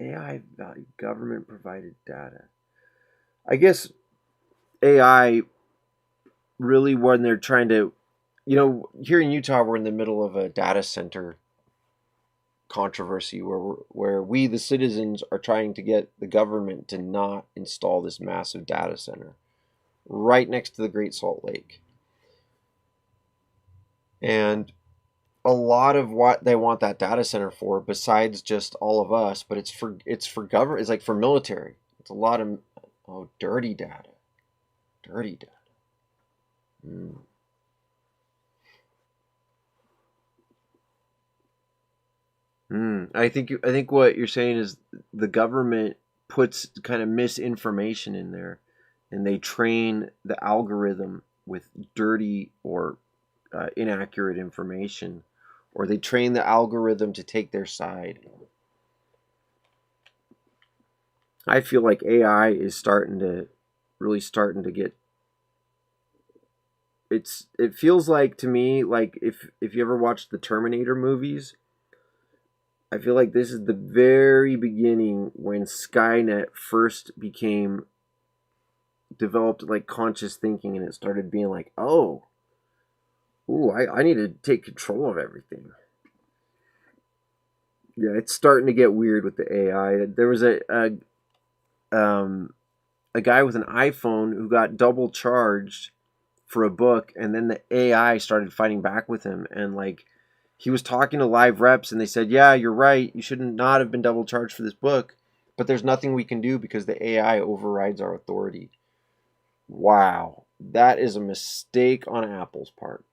AI value government provided data. I guess AI really, when they're trying to, here in Utah, we're in the middle of a data center controversy where we, the citizens, are trying to get the government to not install this massive data center right next to the Great Salt Lake. And a lot of what they want that data center for, besides just all of us, but it's for government. It's like for military. It's a lot of dirty data, dirty data. I think what you're saying is the government puts kind of misinformation in there, and they train the algorithm with dirty or inaccurate information, or they train the algorithm to take their side. I feel like AI is really starting to get. It feels like to me like if you ever watched the Terminator movies, I feel like this is the very beginning when Skynet first became developed like conscious thinking, and it started being like, oh, ooh, I need to take control of everything. Yeah, it's starting to get weird with the AI. There was a guy with an iPhone who got double charged for a book, and then the AI started fighting back with him, and like he was talking to live reps, and they said, yeah, you're right, you should not have been double charged for this book, but there's nothing we can do because the AI overrides our authority. Wow, that is a mistake on Apple's part.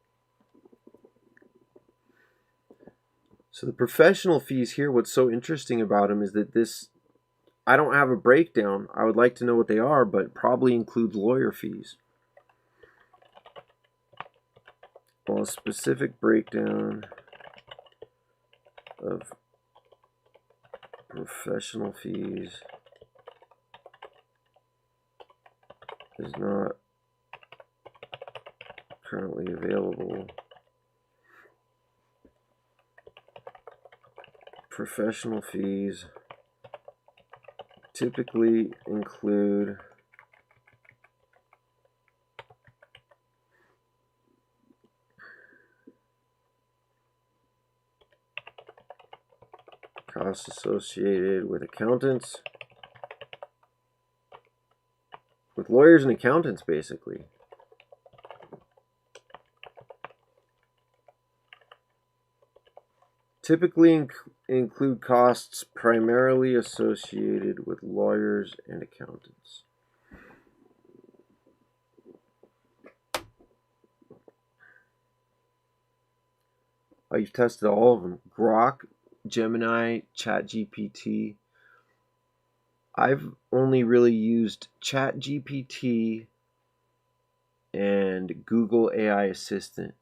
So the professional fees here, what's so interesting about them is that this, I don't have a breakdown. I would like to know what they are, but it probably includes lawyer fees. Well, a specific breakdown of professional fees is not currently available. Professional fees typically include costs associated with accountants, with lawyers and accountants, basically. Typically include costs primarily associated with lawyers and accountants. You've tested all of them. Grok, Gemini, ChatGPT. I've only really used ChatGPT and Google AI Assistant.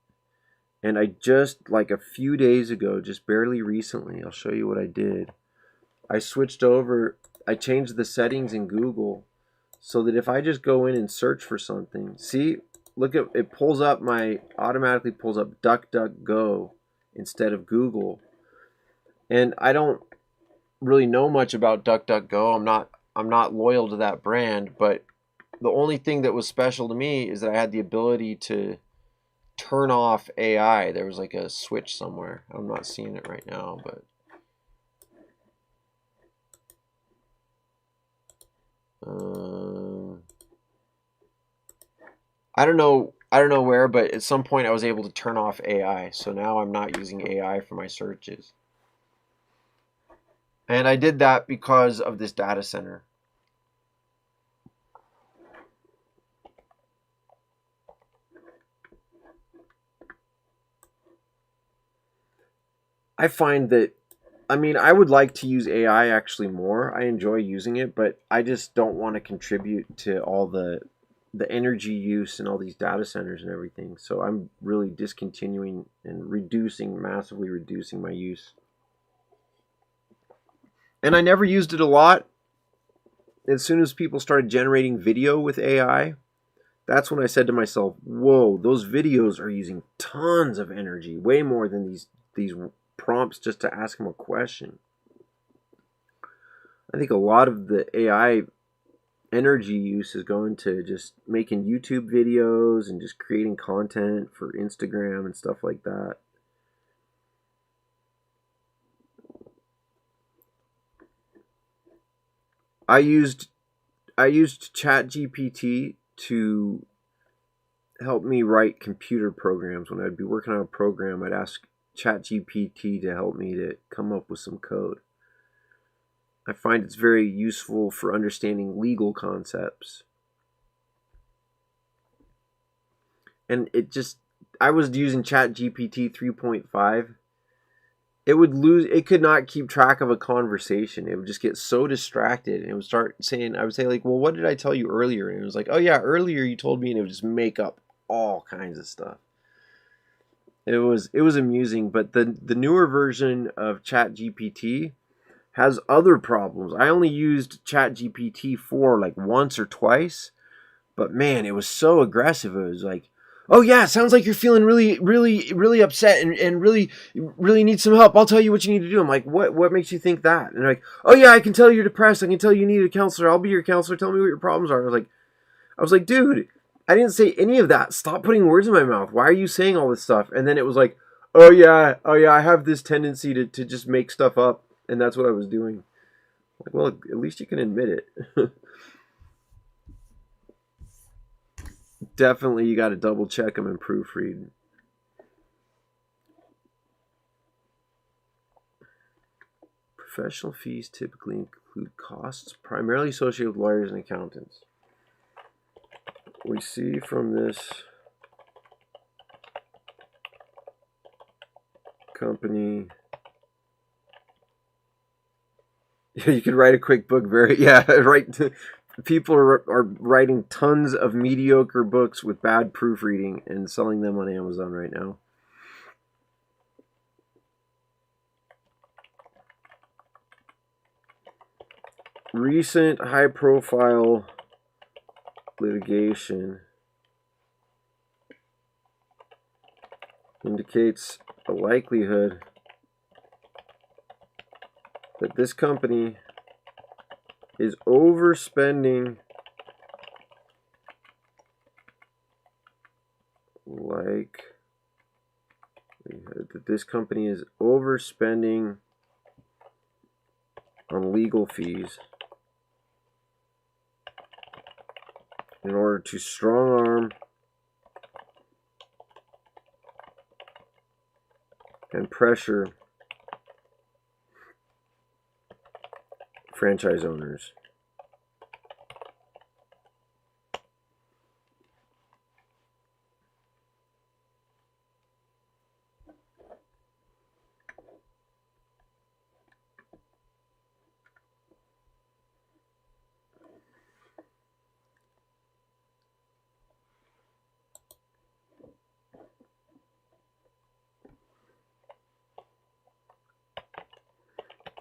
And I just, like a few days ago, just barely recently, I'll show you what I did. I switched over, I changed the settings in Google so that if I just go in and search for something, see, look at, it pulls up automatically pulls up DuckDuckGo instead of Google. And I don't really know much about DuckDuckGo. I'm not loyal to that brand, but the only thing that was special to me is that I had the ability to turn off AI. There was like a switch somewhere. I'm not seeing it right now, but I don't know where, but at some point I was able to turn off AI. So now I'm not using AI for my searches. And I did that because of this data center. I find that, I mean, I would like to use AI actually more. I enjoy using it, but I just don't want to contribute to all the energy use and all these data centers and everything. So I'm really discontinuing and massively reducing my use. And I never used it a lot. As soon as people started generating video with AI, that's when I said to myself, whoa, those videos are using tons of energy, way more than these prompts just to ask them a question. I think a lot of the AI energy use is going to just making YouTube videos and just creating content for Instagram and stuff like that. I used ChatGPT to help me write computer programs. When I'd be working on a program, I'd ask ChatGPT to help me to come up with some code. I find it's very useful for understanding legal concepts. And I was using ChatGPT 3.5. It could not keep track of a conversation. It would just get so distracted, and it would start saying, I would say like, well, what did I tell you earlier? And it was like, oh yeah, earlier you told me, and it would just make up all kinds of stuff. It was amusing, but the newer version of ChatGPT has other problems. I only used ChatGPT 4 like once or twice, but man, it was so aggressive. It was like, oh yeah, it sounds like you're feeling really, really, really upset and really, really need some help. I'll tell you what you need to do. I'm like, what makes you think that? And they're like, oh yeah, I can tell you're depressed. I can tell you need a counselor. I'll be your counselor. Tell me what your problems are. I was like, dude, I didn't say any of that. Stop putting words in my mouth. Why are you saying all this stuff? And then it was like, oh yeah, I have this tendency to just make stuff up. And that's what I was doing. Like, well, at least you can admit it. Definitely, you got to double check them and proofread. Professional fees typically include costs primarily associated with lawyers and accountants. We see from this company. Yeah, you could write a quick book. People are writing tons of mediocre books with bad proofreading and selling them on Amazon right now. Recent high-profile litigation indicates a likelihood that this company is overspending on legal fees in order to strong arm and pressure franchise owners.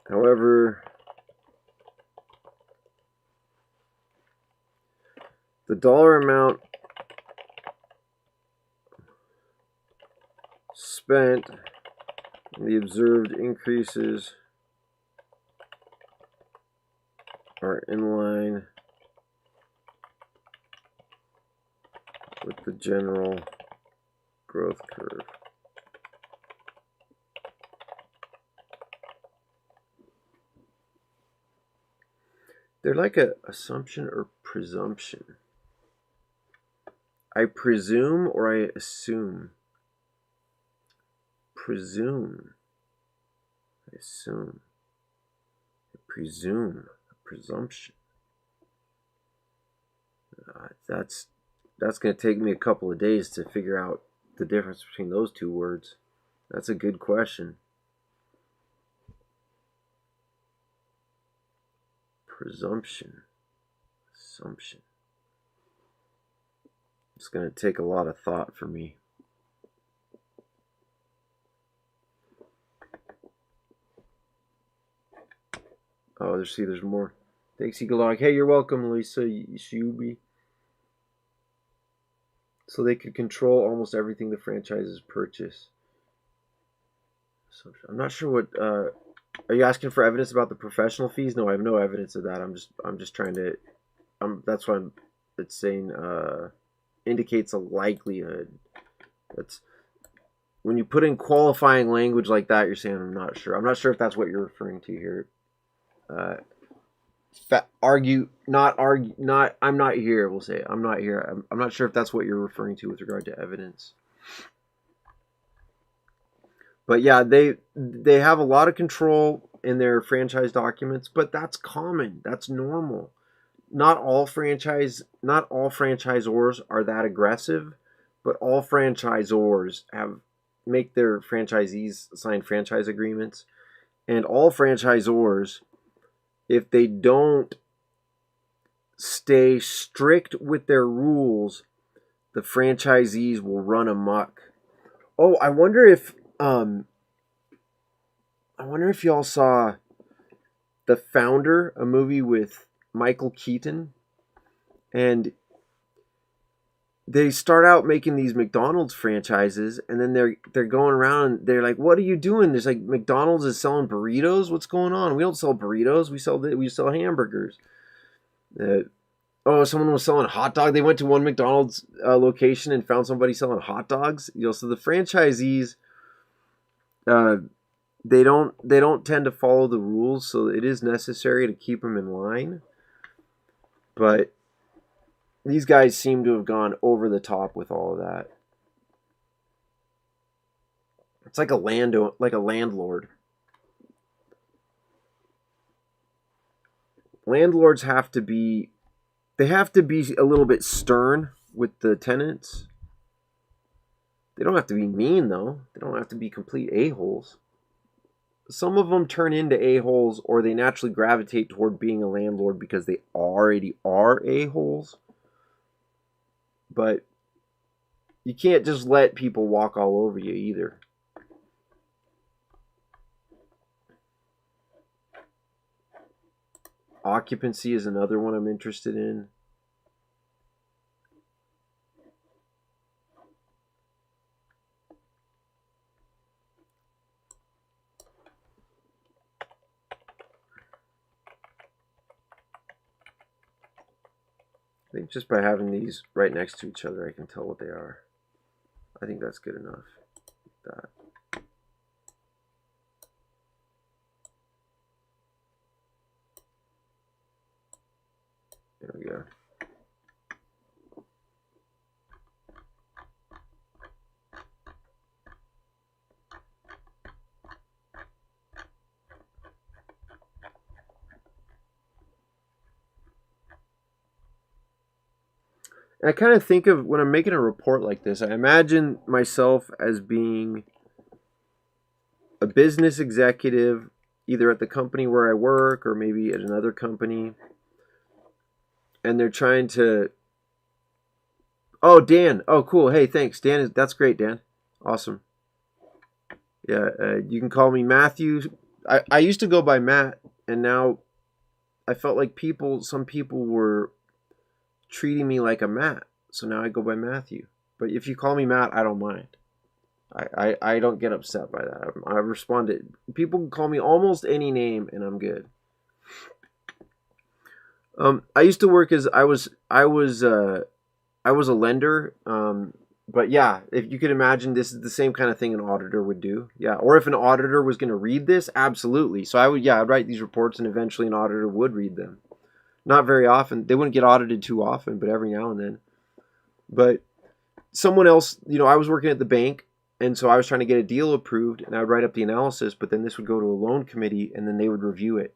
However, the dollar amount spent and the observed increases are in line with the general growth curve. They're like an assumption or presumption. I presume or I assume. Presume. I assume. I presume. A presumption. That's going to take me a couple of days to figure out the difference between those two words. That's a good question. Presumption. Assumption. It's going to take a lot of thought for me. Oh, there's more. Thanks, Eagle Dog. Hey, you're welcome, Lisa Shubi. So they could control almost everything the franchises purchase. So I'm not sure what. Are you asking for evidence about the professional fees? No, I have no evidence of that. I'm just trying to. That's why it's saying indicates a likelihood. That's when you put in qualifying language like that. You're saying I'm not sure. I'm not sure if that's what you're referring to here. I'm not here, we'll say. I'm not here. I'm not sure if that's what you're referring to with regard to evidence. But yeah, they have a lot of control in their franchise documents, but that's common. That's normal. Not all franchisors are that aggressive, but all franchisors make their franchisees sign franchise agreements, and all franchisors, if they don't stay strict with their rules, the franchisees will run amok. Oh, I wonder if y'all saw The Founder, a movie with Michael Keaton, and they start out making these McDonald's franchises, and then they're going around and they're like, "What are you doing?" There's like, McDonald's is selling burritos. What's going on? We don't sell burritos. We sell hamburgers. Someone was selling hot dog. They went to one McDonald's location and found somebody selling hot dogs. So the franchisees, they don't tend to follow the rules, so it is necessary to keep them in line. But these guys seem to have gone over the top with all of that. It's like a landlord. Landlords have to be a little bit stern with the tenants. They don't have to be mean, though. They don't have to be complete a-holes. Some of them turn into a-holes, or they naturally gravitate toward being a landlord because they already are a-holes. But you can't just let people walk all over you either. Occupancy is another one I'm interested in. I think just by having these right next to each other, I can tell what they are. I think that's good enough. That. There we go. And I kind of think of, when I'm making a report like this, I imagine myself as being a business executive, either at the company where I work or maybe at another company. And they're trying to... Oh, Dan. Oh, cool. Hey, thanks. That's great, Dan. Awesome. Yeah, you can call me Matthew. I used to go by Matt, and now I felt like some people were treating me like a Matt, so now I go by Matthew. But if you call me Matt, I don't mind. I don't get upset by that. I respond to people can call me almost any name, and I'm good. I used to work as I was a lender. But yeah, if you could imagine, this is the same kind of thing an auditor would do. Yeah, or if an auditor was going to read this, absolutely. So I'd write these reports, and eventually an auditor would read them. Not very often. They wouldn't get audited too often, but every now and then. But someone else, I was working at the bank, and so I was trying to get a deal approved, and I would write up the analysis, but then this would go to a loan committee, and then they would review it.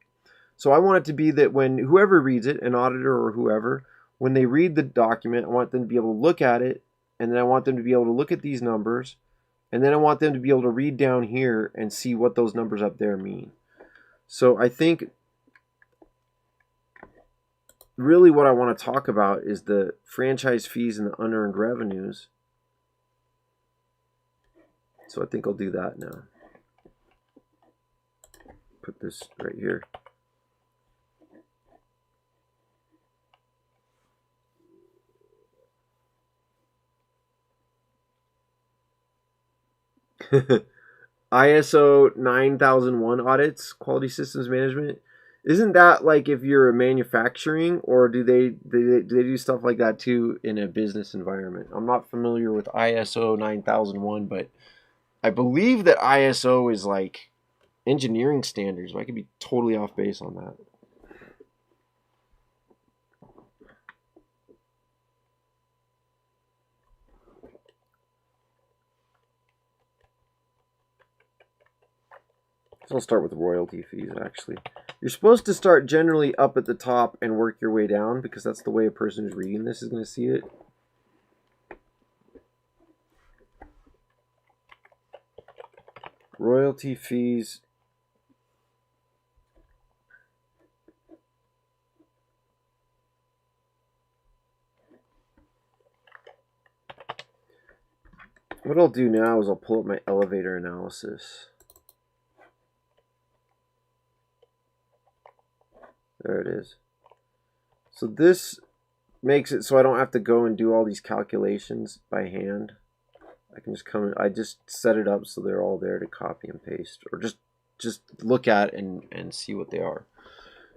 So I want it to be that when whoever reads it, an auditor or whoever, when they read the document, I want them to be able to look at it, and then I want them to be able to look at these numbers, and then I want them to be able to read down here and see what those numbers up there mean. So I think really what I want to talk about is the franchise fees and the unearned revenues. So I think I'll do that now. Put this right here. ISO 9001 audits, quality systems management. Isn't that like if you're a manufacturing, or do they do stuff like that too in a business environment? I'm not familiar with ISO 9001, but I believe that ISO is like engineering standards. I could be totally off base on that. I'll start with royalty fees, actually. You're supposed to start generally up at the top and work your way down, because that's the way a person who's reading this is going to see it. Royalty fees. What I'll do now is I'll pull up my elevator analysis. There it is. So this makes it so I don't have to go and do all these calculations by hand. I can just come in, I just set it up so they're all there to copy and paste, or just look at and see what they are.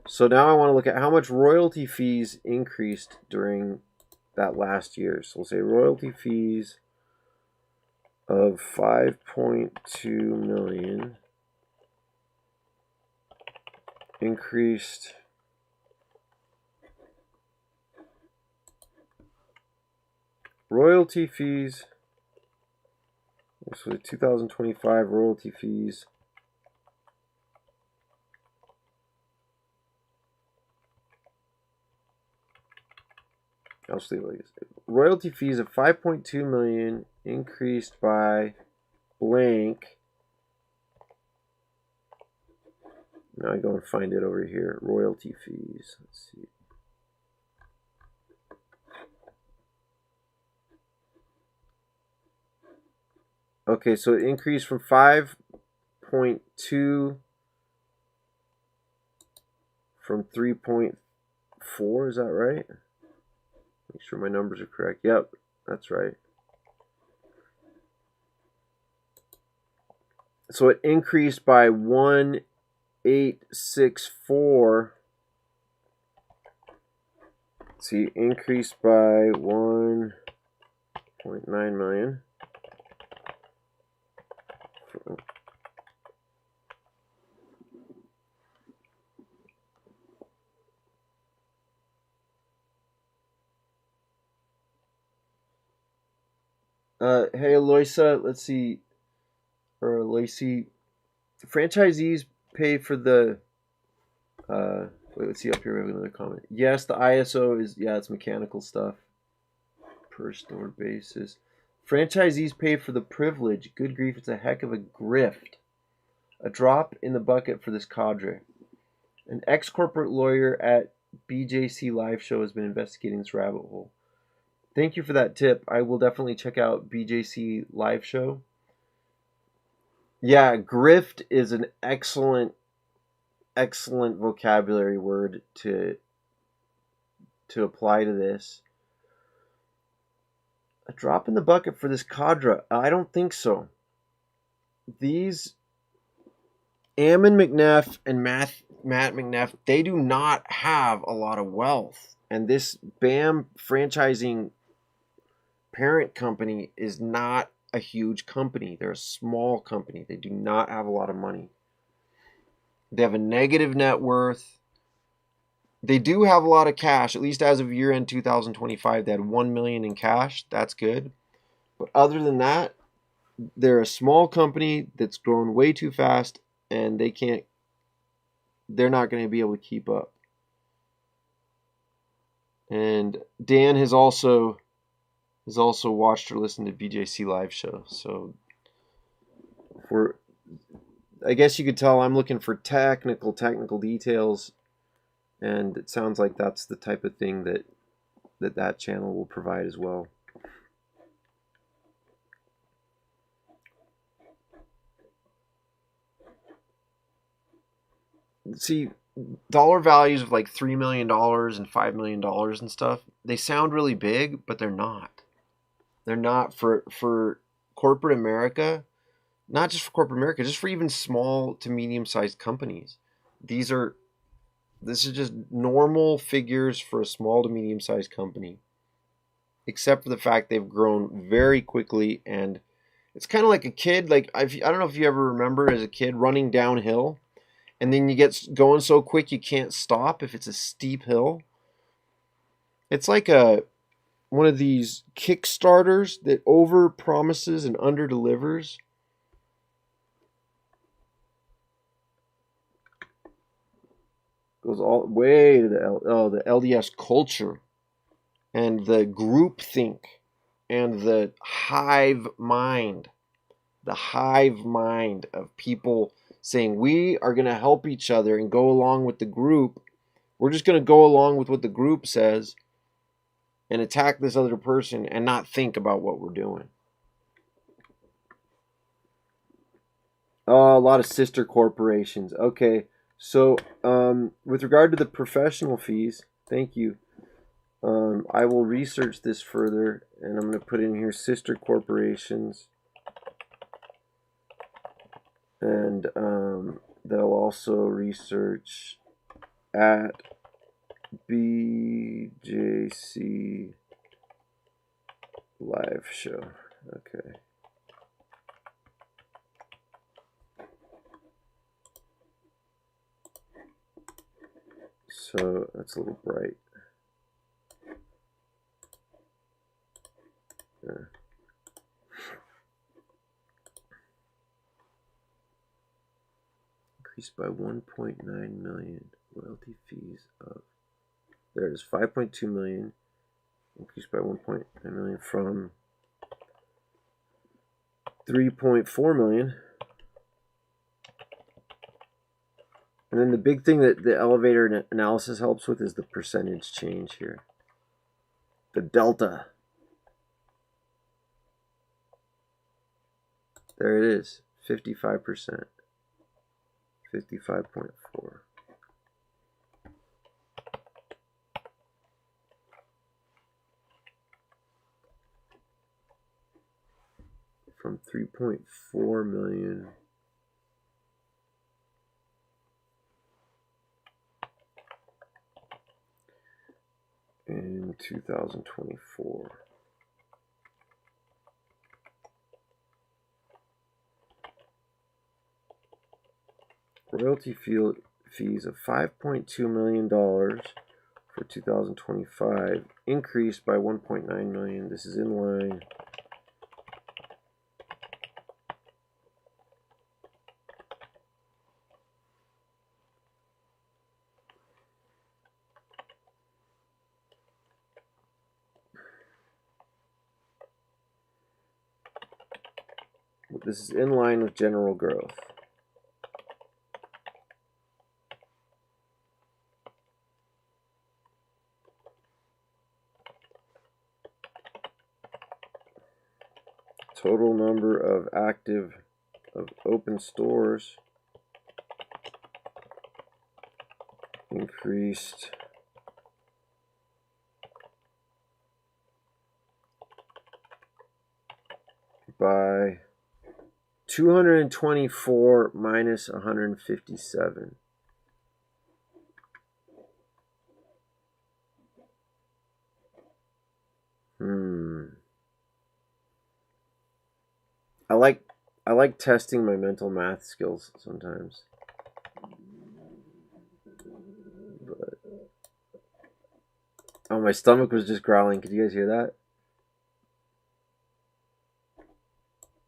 So now I want to look at how much royalty fees increased during that last year. So we'll say royalty fees of 5.2 million increased royalty fees. This was 2025 royalty fees. I'll just leave it like this. Royalty fees of 5.2 million increased by blank. Now I go and find it over here. Royalty fees. Let's see. Okay, so it increased from 5.2 from 3.4. Is that right? Make sure my numbers are correct. Yep, that's right. So it increased by 1,864. See, increased by 1.9 million. Hey, Aloysa, let's see, or Lacey, franchisees pay for the, wait, let's see up here, we have another comment. Yes, the ISO is, yeah, it's mechanical stuff, per store basis. Franchisees pay for the privilege. Good grief, it's a heck of a grift. A drop in the bucket for this cadre. An ex-corporate lawyer at BJC Live Show has been investigating this rabbit hole. Thank you for that tip. I will definitely check out BJC Live Show. Yeah, grift is an excellent vocabulary word to apply to this. A drop in the bucket for this cadre? I don't think so. These Ammon McNeff and Matt McNeff, they do not have a lot of wealth. And this BAM franchising parent company is not a huge company. They're a small company. They do not have a lot of money. They have a negative net worth. They do have a lot of cash, at least as of year-end 2025. They had $1 million in cash. That's good. But other than that, they're a small company that's grown way too fast, and they're not going to be able to keep up. And Dan has also watched or listened to BJC Live Show. So I guess you could tell I'm looking for technical details, and it sounds like that's the type of thing that channel will provide as well. See, dollar values of like $3 million and $5 million and stuff, they sound really big, but they're not. They're not for corporate America, not just for corporate America, just for even small to medium-sized companies. This is just normal figures for a small to medium-sized company, except for the fact they've grown very quickly. And it's kind of like a kid. Like I don't know if you ever remember as a kid running downhill, and then you get going so quick you can't stop if it's a steep hill. It's like one of these Kickstarters that over promises and under delivers. Goes all the way to the LDS culture and the groupthink and the hive mind of people saying we are going to help each other and go along with the group. We're just going to go along with what the group says and attack this other person and not think about what we're doing. Oh, a lot of sister corporations. Okay, so with regard to the professional fees, thank you. I will research this further, and I'm going to put in here sister corporations, and they'll also research at BJC live show. Okay. So that's a little bright. Yeah. Increased by 1.9 million. Royalty fees of, there it is, 5.2 million. Increased by 1.9 million from 3.4 million. And then the big thing that the elevator analysis helps with is the percentage change here. The delta. There it is, 55%. 55.4. From 3.4 million in 2024. Royalty fees of $5.2 million for 2025 increased by 1.9 million. This is in line. This is in line with general growth. Total number of open stores increased by 224 minus 157. I like testing my mental math skills sometimes. But oh, my stomach was just growling. Could you guys hear that?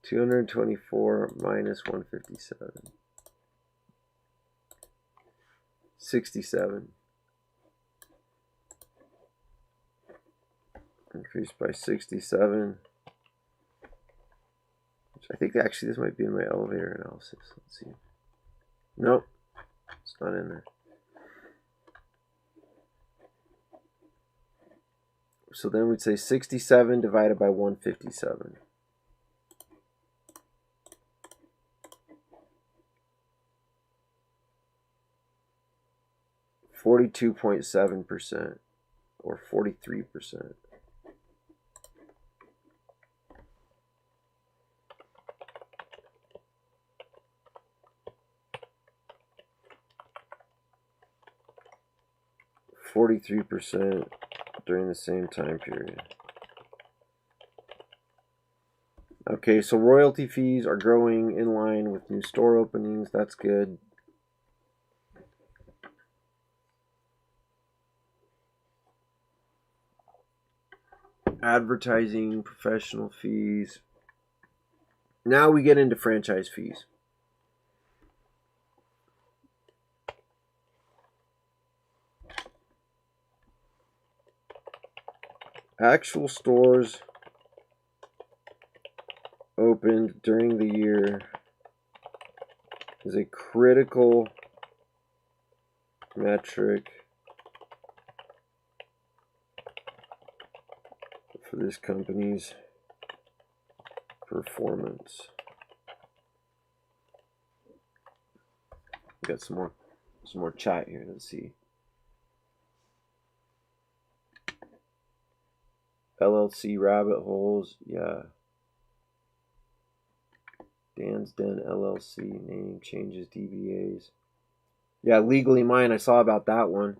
224 minus 157. 67. Increased by 67. I think actually this might be in my elevator analysis. Let's see. Nope, it's not in there. So then we'd say 67 divided by 157. 42.7% or 43%. %, during the same time period. Okay, so royalty fees are growing in line with new store openings. That's good. Advertising, professional fees. Now we get into franchise fees. Actual stores opened during the year is a critical metric for this company's performance. Got some more chat here. Let's see. LLC rabbit holes, yeah. Dan's Den LLC name changes, DBAs. Yeah, Legally Mine. I saw about that one,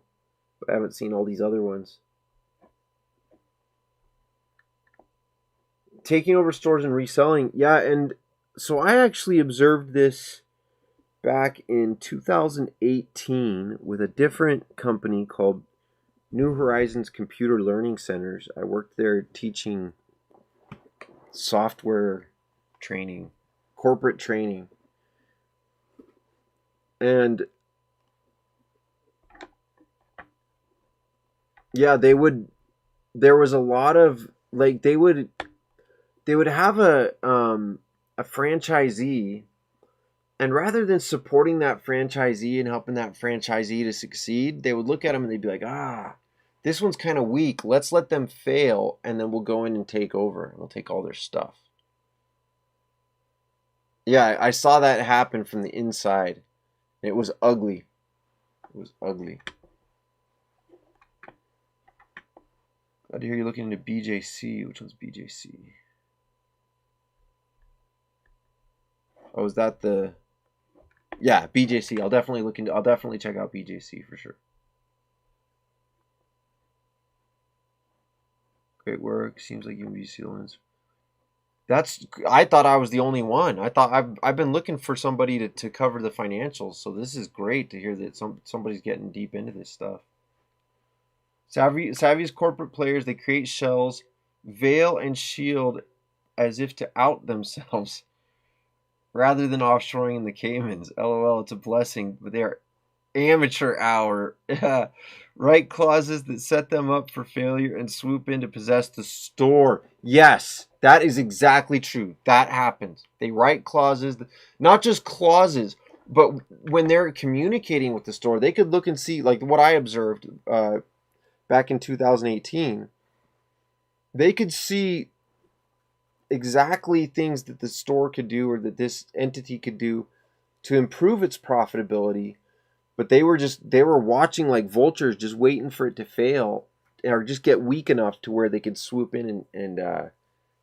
but I haven't seen all these other ones. Taking over stores and reselling, yeah. And so I actually observed this back in 2018 with a different company called New Horizons Computer Learning Centers. I worked there teaching software training, corporate training. And yeah, there was a lot of, like, they would have a franchisee, and rather than supporting that franchisee and helping that franchisee to succeed, they would look at them and they'd be like, this one's kind of weak. Let's let them fail, and then we'll go in and take over. We'll take all their stuff. Yeah, I saw that happen from the inside. It was ugly. It was ugly. Glad to hear you're looking into BJC. Which one's BJC? Oh, is that the... Yeah, BJC. I'll definitely check out BJC for sure. Great work. Seems like you can be sealants. I thought I was the only one. I thought I've been looking for somebody to cover the financials. So this is great to hear that somebody's getting deep into this stuff. Savvy's corporate players, they create shells, veil and shield as if to out themselves rather than offshoring in the Caymans. LOL, it's a blessing, but they are amateur hour. Write clauses that set them up for failure and swoop in to possess the store. Yes, that is exactly true. That happens. They write clauses, not just clauses, but when they're communicating with the store, they could look and see, like what I observed back in 2018. They could see exactly things that the store could do or that this entity could do to improve its profitability. But they were watching like vultures, just waiting for it to fail or just get weak enough to where they could swoop in and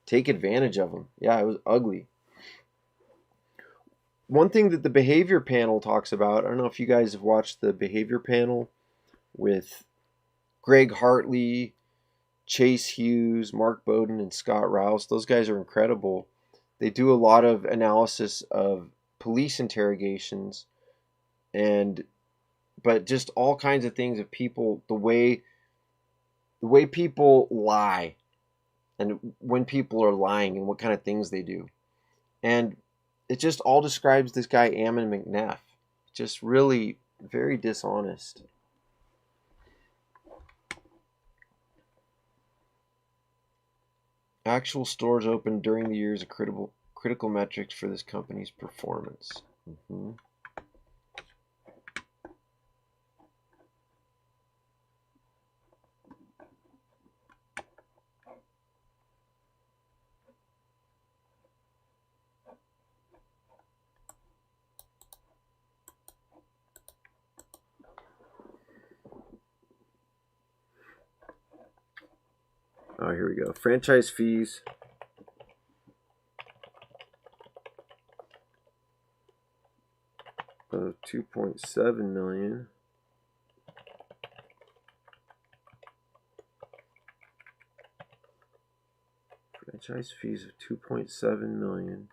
take advantage of them. Yeah, it was ugly. One thing that the behavior panel talks about, I don't know if you guys have watched the behavior panel with Greg Hartley, Chase Hughes, Mark Bowden, and Scott Rouse. Those guys are incredible. They do a lot of analysis of police interrogations but just all kinds of things of people, the way people lie and when people are lying and what kind of things they do. And it just all describes this guy Ammon McNeff. Just really very dishonest. Actual stores open during the year is a critical metrics for this company's performance. Mm-hmm. Oh, here we go. Franchise fees. Of $2.7 million. Franchise fees of $2.7 million.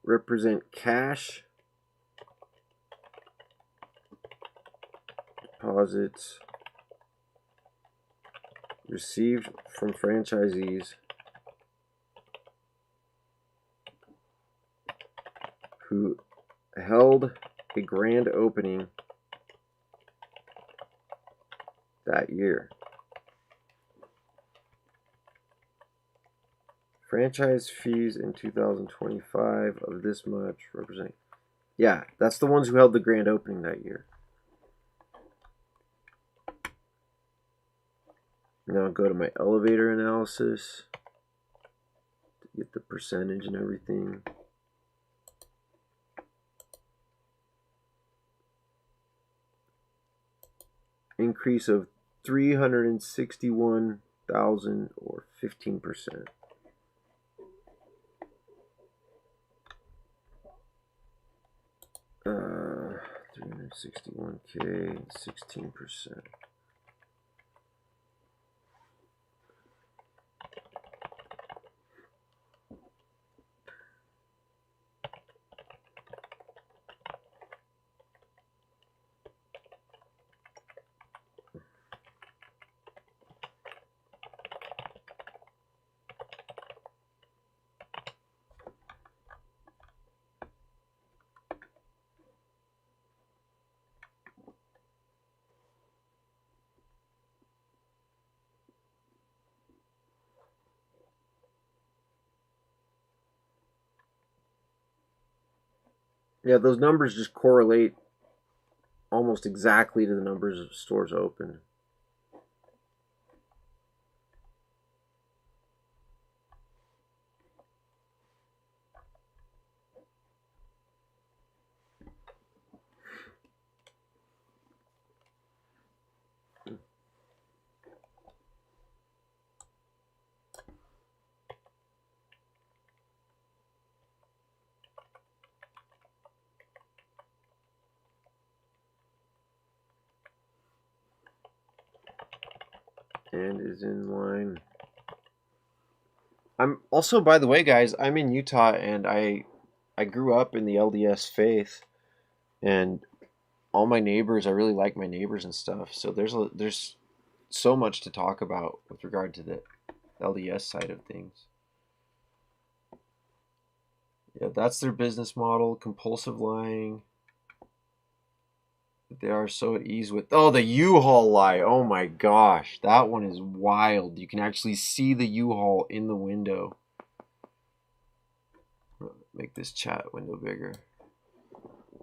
Represent cash deposits received from franchisees who held a grand opening that year. Franchise fees in 2025 of this much represent. Yeah, that's the ones who held the grand opening that year. Now I'll go to my elevator analysis to get the percentage and everything. Increase of 361,000 or 15%. Uh, 361K, 16%. Yeah, those numbers just correlate almost exactly to the numbers of stores open. And is in line. I'm also, by the way, guys, I'm in Utah and I grew up in the LDS faith, and all my neighbors, I really like my neighbors and stuff. So there's so much to talk about with regard to the LDS side of things. Yeah, that's their business model, compulsive lying. They are so at ease with. Oh, the U-Haul lie. Oh my gosh, that one is wild. You can actually see the U-Haul in the window. Make this chat window bigger.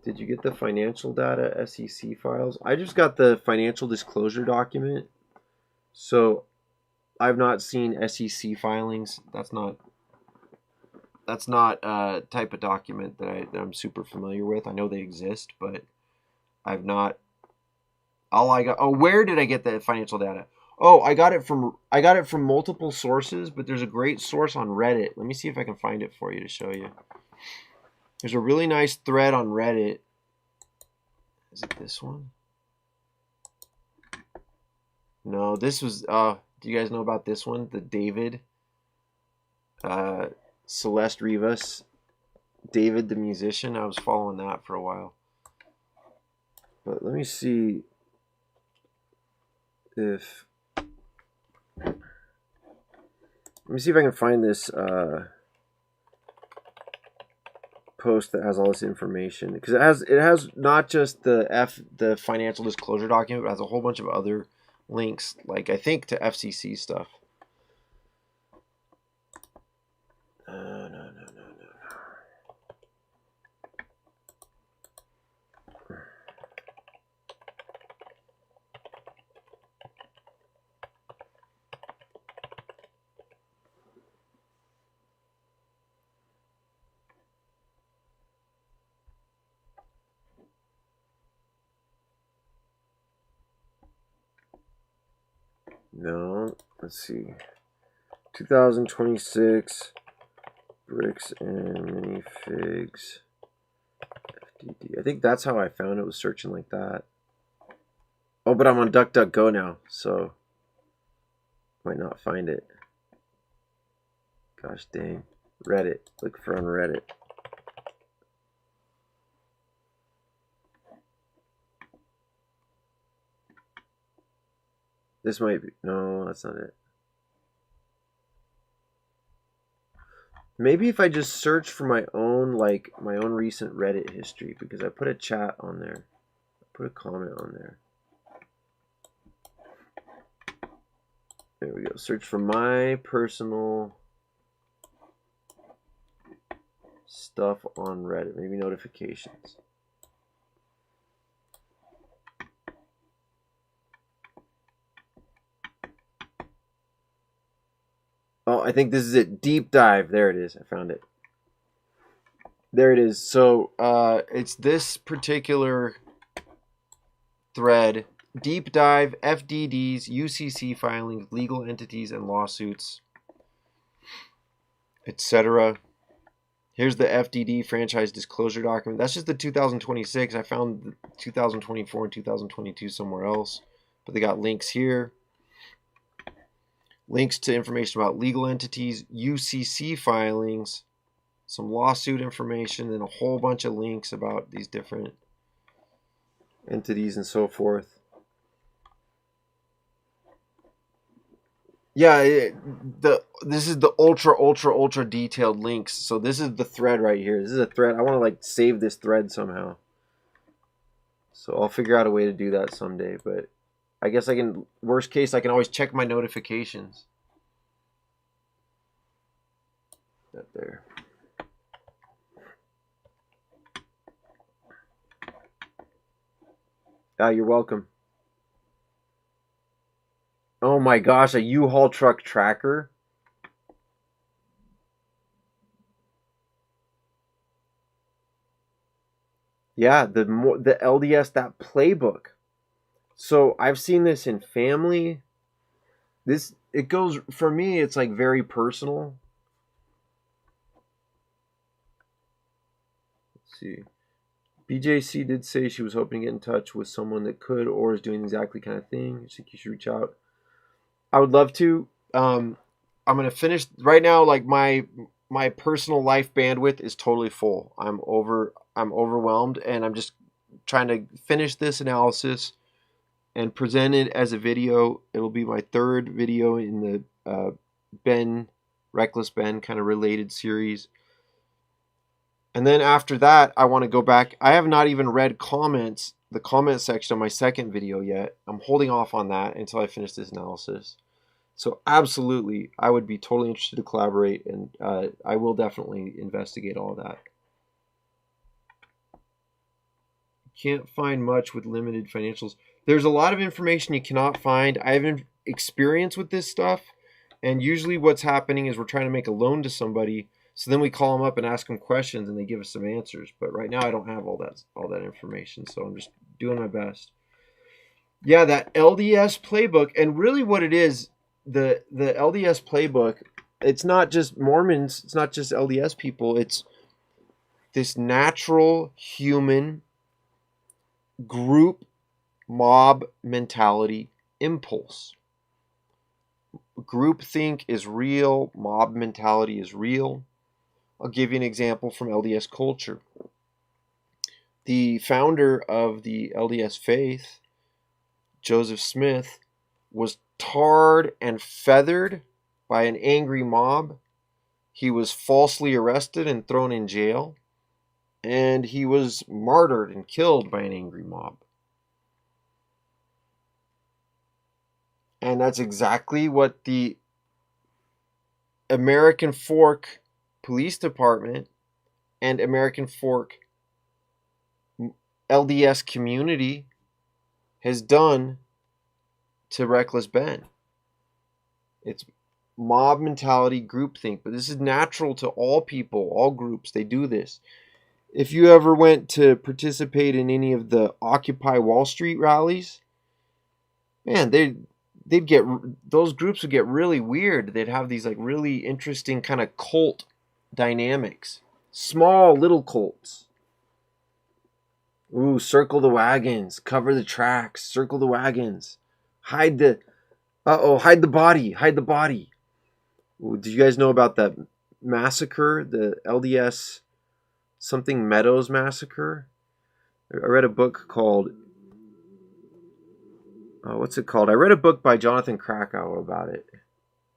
Did you get the financial data SEC files? I just got the financial disclosure document. So I've not seen SEC filings. That's not a type of document that I'm super familiar with. I know they exist, but I've not. All I got. Oh, where did I get the financial data? Oh, I got it from multiple sources, but there's a great source on Reddit. Let me see if I can find it for you to show you. There's a really nice thread on Reddit. Is it this one? No, this was. Do you guys know about this one? The David, Celeste Rivas, David the musician. I was following that for a while. But let me see if I can find this post that has all this information, because it has not just the financial disclosure document, but it has a whole bunch of other links, like I think to FCC stuff. No. No, let's see. 2026 bricks and minifigs FDD. I think that's how I found it, was searching like that. Oh, but I'm on DuckDuckGo now, so might not find it. Gosh dang. Reddit. Look for on Reddit. This might be. No, that's not it. Maybe if I just search for my own recent Reddit history, because I put a chat on there. I put a comment on there. There we go. Search for my personal stuff on Reddit. Maybe notifications. Oh, I think this is it. Deep dive. There it is. I found it. There it is. So it's this particular thread. Deep dive, FDDs, UCC filings, legal entities and lawsuits, etc. Here's the FDD franchise disclosure document. That's just the 2026. I found the 2024 and 2022 somewhere else, but they got links here. Links to information about legal entities, UCC filings, some lawsuit information, and a whole bunch of links about these different entities and so forth. Yeah, this is the ultra detailed links. So this is the thread right here. This is a thread. I want to like save this thread somehow. So I'll figure out a way to do that someday. But I guess I can. Worst case, I can always check my notifications. That there. Ah, you're welcome. Oh my gosh, a U-Haul truck tracker. Yeah, the LDS, that playbook. So I've seen this in family. It goes, for me, it's like very personal. Let's see. BJC did say she was hoping to get in touch with someone that could or is doing the exactly kind of thing. I think you should reach out. I would love to. I'm gonna finish right now. Like my personal life bandwidth is totally full. I'm overwhelmed, and I'm just trying to finish this analysis and present it as a video. It'll be my third video in the Reckless Ben kind of related series. And then after that, I want to go back. I have not even read the comment section of my second video yet. I'm holding off on that until I finish this analysis. So absolutely, I would be totally interested to collaborate, and I will definitely investigate all of that. Can't find much with limited financials. There's a lot of information you cannot find. I have experience with this stuff, and usually what's happening is we're trying to make a loan to somebody, so then we call them up and ask them questions, and they give us some answers. But right now I don't have all that information, so I'm just doing my best. Yeah, that LDS playbook, and really what it is, the LDS playbook, it's not just Mormons, it's not just LDS people, it's this natural human group mob mentality impulse. Groupthink is real, mob mentality is real. I'll give you an example from LDS culture. The founder of the LDS faith, Joseph Smith, was tarred and feathered by an angry mob. He was falsely arrested and thrown in jail. And he was martyred and killed by an angry mob. And that's exactly what the American Fork Police Department and American Fork LDS community has done to Reckless Ben. It's mob mentality, groupthink, but this is natural to all people, all groups. They do this. If you ever went to participate in any of the Occupy Wall Street rallies, man, those groups would get really weird. They'd have these like really interesting kind of cult dynamics. Small little cults. Ooh, circle the wagons, cover the tracks, circle the wagons. Hide the body. Ooh, did you guys know about that massacre, the LDS something Meadows massacre? I read a book called what's it called? I read a book by Jonathan Krakauer about it.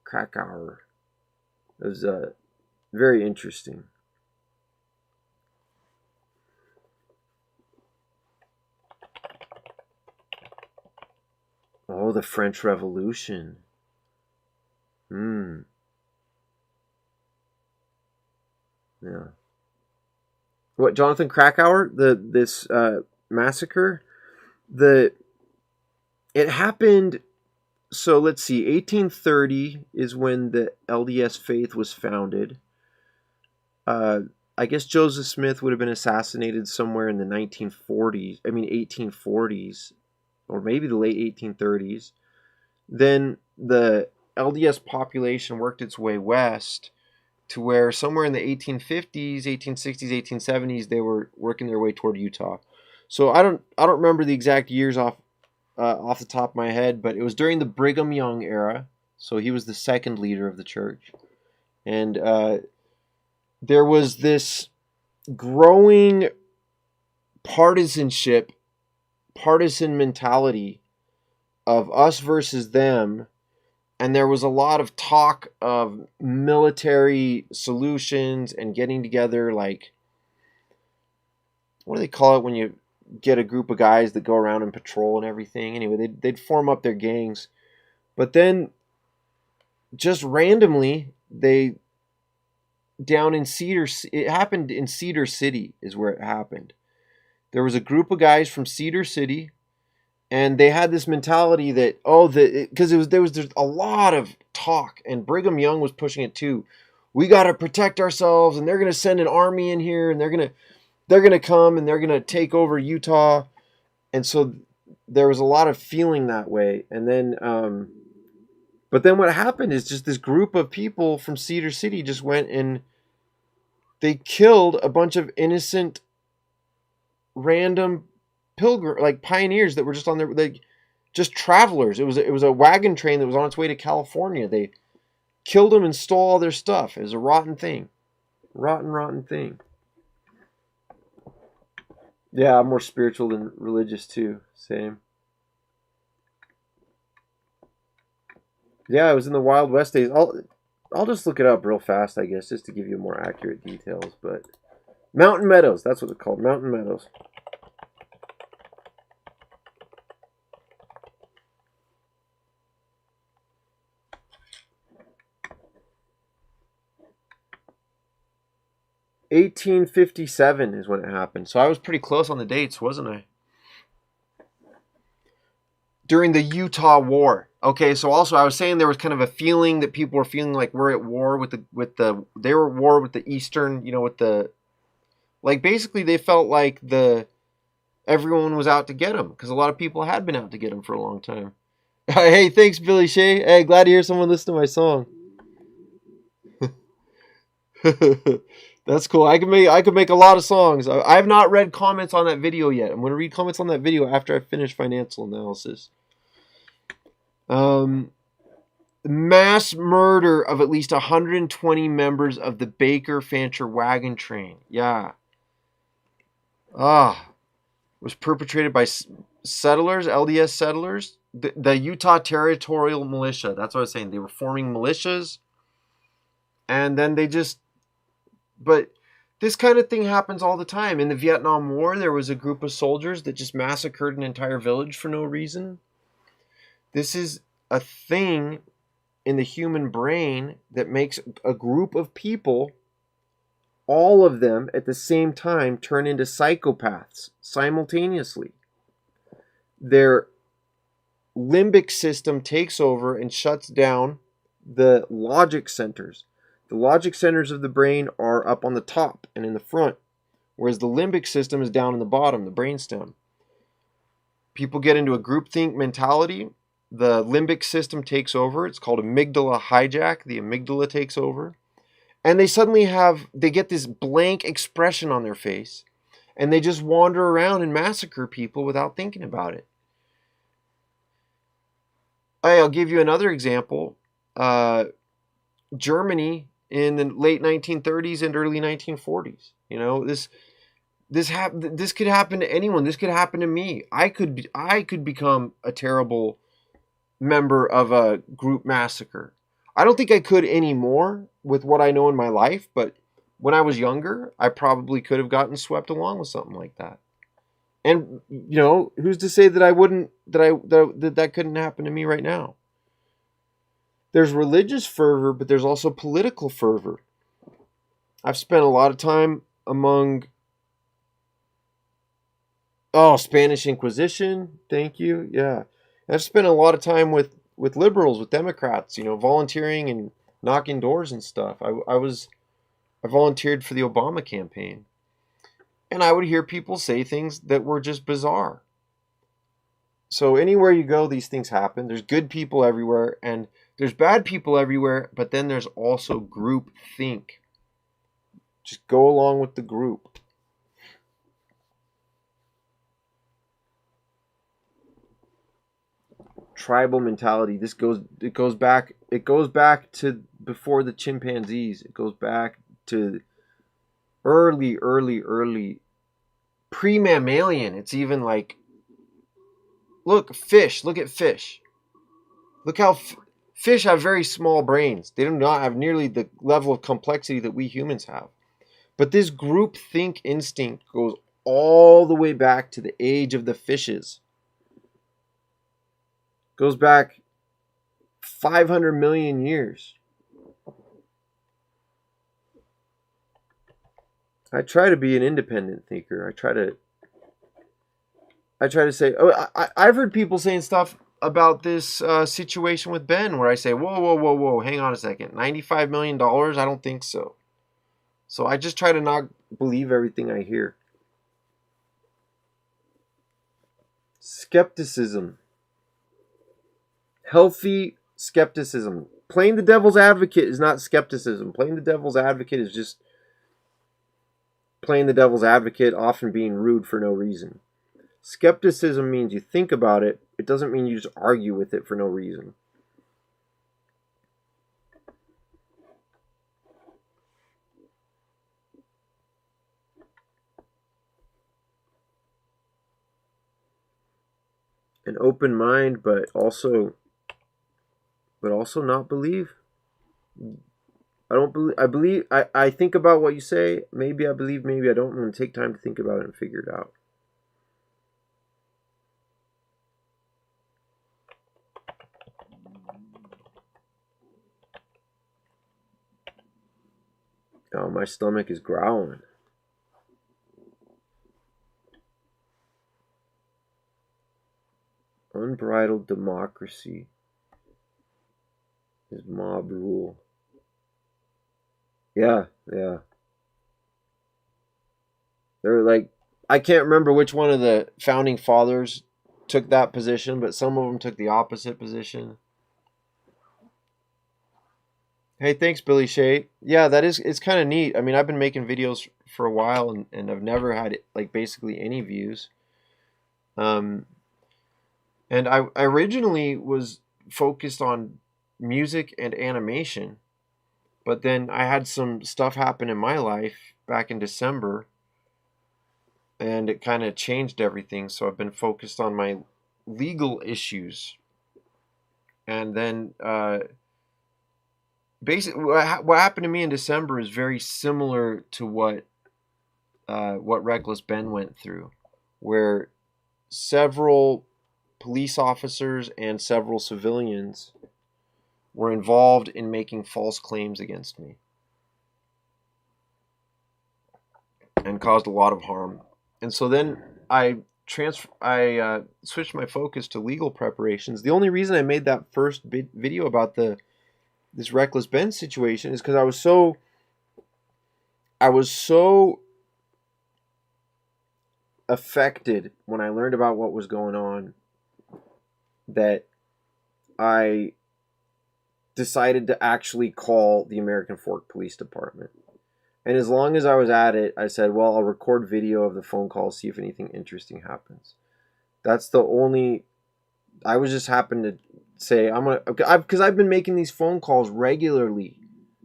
Krakauer. It was very interesting. Oh, the French Revolution. Hmm. Yeah. What, Jonathan Krakauer? This massacre? The It happened. So let's see. 1830 is when the LDS faith was founded. Uh, I guess Joseph Smith would have been assassinated somewhere in the 1940s. I mean 1840s, or maybe the late 1830s. Then the LDS population worked its way west to where somewhere in the 1850s, 1860s, 1870s they were working their way toward Utah. So I don't remember the exact years off the top of my head, but it was during the Brigham Young era. So he was the second leader of the church, and there was this growing partisanship, partisan mentality of us versus them. And there was a lot of talk of military solutions and getting together, like, what do they call it when you get a group of guys that go around and patrol and everything? Anyway, they'd form up their gangs. But then, just randomly, it happened in Cedar City, is where it happened. There was a group of guys from Cedar City, and they had this mentality that, because there's a lot of talk, and Brigham Young was pushing it too. We got to protect ourselves, and they're going to send an army in here, and they're going to come and they're going to take over Utah. And so there was a lot of feeling that way. And then but then what happened is just this group of people from Cedar City just went and they killed a bunch of innocent random like pioneers that were just on their, like, just travelers. It was a wagon train that was on its way to California. They killed them and stole all their stuff. It was a rotten thing. Rotten thing. Yeah, I'm more spiritual than religious too. Same. Yeah, it was in the Wild West days. I'll just look it up real fast, I guess, just to give you more accurate details. But Mountain Meadows, that's what it's called. Mountain Meadows. 1857 is when it happened. So I was pretty close on the dates, wasn't I? During the Utah War. Okay, so also I was saying there was kind of a feeling that people were feeling like we're at war with the they were at war with the Eastern, with the, like, basically they felt like the everyone was out to get them because a lot of people had been out to get them for a long time. Hey, thanks, Billy Shea. Hey, glad to hear someone listen to my song. That's cool. I could make a lot of songs. I have not read comments on that video yet. I'm going to read comments on that video after I finish financial analysis. Um, Mass murder of at least 120 members of the Baker Fancher wagon train. Yeah. Was perpetrated by settlers, LDS settlers, the Utah Territorial Militia. That's what I was saying. They were forming militias, and then but this kind of thing happens all the time. In the Vietnam War, there was a group of soldiers that just massacred an entire village for no reason. This is a thing in the human brain that makes a group of people, all of them at the same time, turn into psychopaths simultaneously. Their limbic system takes over and shuts down the logic centers. The logic centers of the brain are up on the top and in the front, whereas the limbic system is down in the bottom, the brainstem. People get into a groupthink mentality. The limbic system takes over. It's called amygdala hijack. The amygdala takes over. And they get this blank expression on their face, and they just wander around and massacre people without thinking about it. I'll give you another example. Germany in the late 1930s and early 1940s. This could happen to anyone. This could happen to me. I could become a terrible member of a group massacre. I don't think I could anymore with what I know in my life, but when I was younger, I probably could have gotten swept along with something like that. And who's to say that I wouldn't that couldn't happen to me right now? There's religious fervor, but there's also political fervor. I've spent a lot of time among Spanish Inquisition. Thank you. Yeah. I've spent a lot of time with liberals, with Democrats, volunteering and knocking doors and stuff. I volunteered for the Obama campaign. And I would hear people say things that were just bizarre. So anywhere you go, these things happen. There's good people everywhere and there's bad people everywhere, but then there's also group think. Just go along with the group. Tribal mentality. It goes back to before the chimpanzees. It goes back to early pre-mammalian. It's even like, look at fish. Look how fish have very small brains. They do not have nearly the level of complexity that we humans have. But this group think instinct goes all the way back to the age of the fishes. Goes back 500 million years. I try to be an independent thinker. I try to say, I've heard people saying stuff about this situation with Ben where I say, whoa, hang on a second. $95 million? I don't think so. So I just try to not believe everything I hear. Skepticism. Healthy skepticism. Playing the devil's advocate is not skepticism. Playing the devil's advocate is just playing the devil's advocate, often being rude for no reason. Skepticism means you think about it. It doesn't mean you just argue with it for no reason. An open mind, but also not believe. I don't believe. I believe. I think about what you say. Maybe I believe. Maybe I don't. I'm going to take time to think about it and figure it out. Oh, my stomach is growling. Unbridled democracy is mob rule. Yeah. They're like, I can't remember which one of the founding fathers took that position, but some of them took the opposite position. Hey, thanks, Billy Shea. Yeah, it's kind of neat. I mean, I've been making videos for a while and I've never had like basically any views. And I originally was focused on music and animation, but then I had some stuff happen in my life back in December and it kind of changed everything. So I've been focused on my legal issues. And then basically what happened to me in December is very similar to what Reckless Ben went through, where several police officers and several civilians were involved in making false claims against me and caused a lot of harm. And so then I switched my focus to legal preparations. The only reason I made that first video about this Reckless Ben situation is because I was so affected when I learned about what was going on that I decided to actually call the American Fork Police Department. And as long as I was at it, I said, well, I'll record video of the phone call, see if anything interesting happens. That's the only... I was just happened to say, because I've been making these phone calls regularly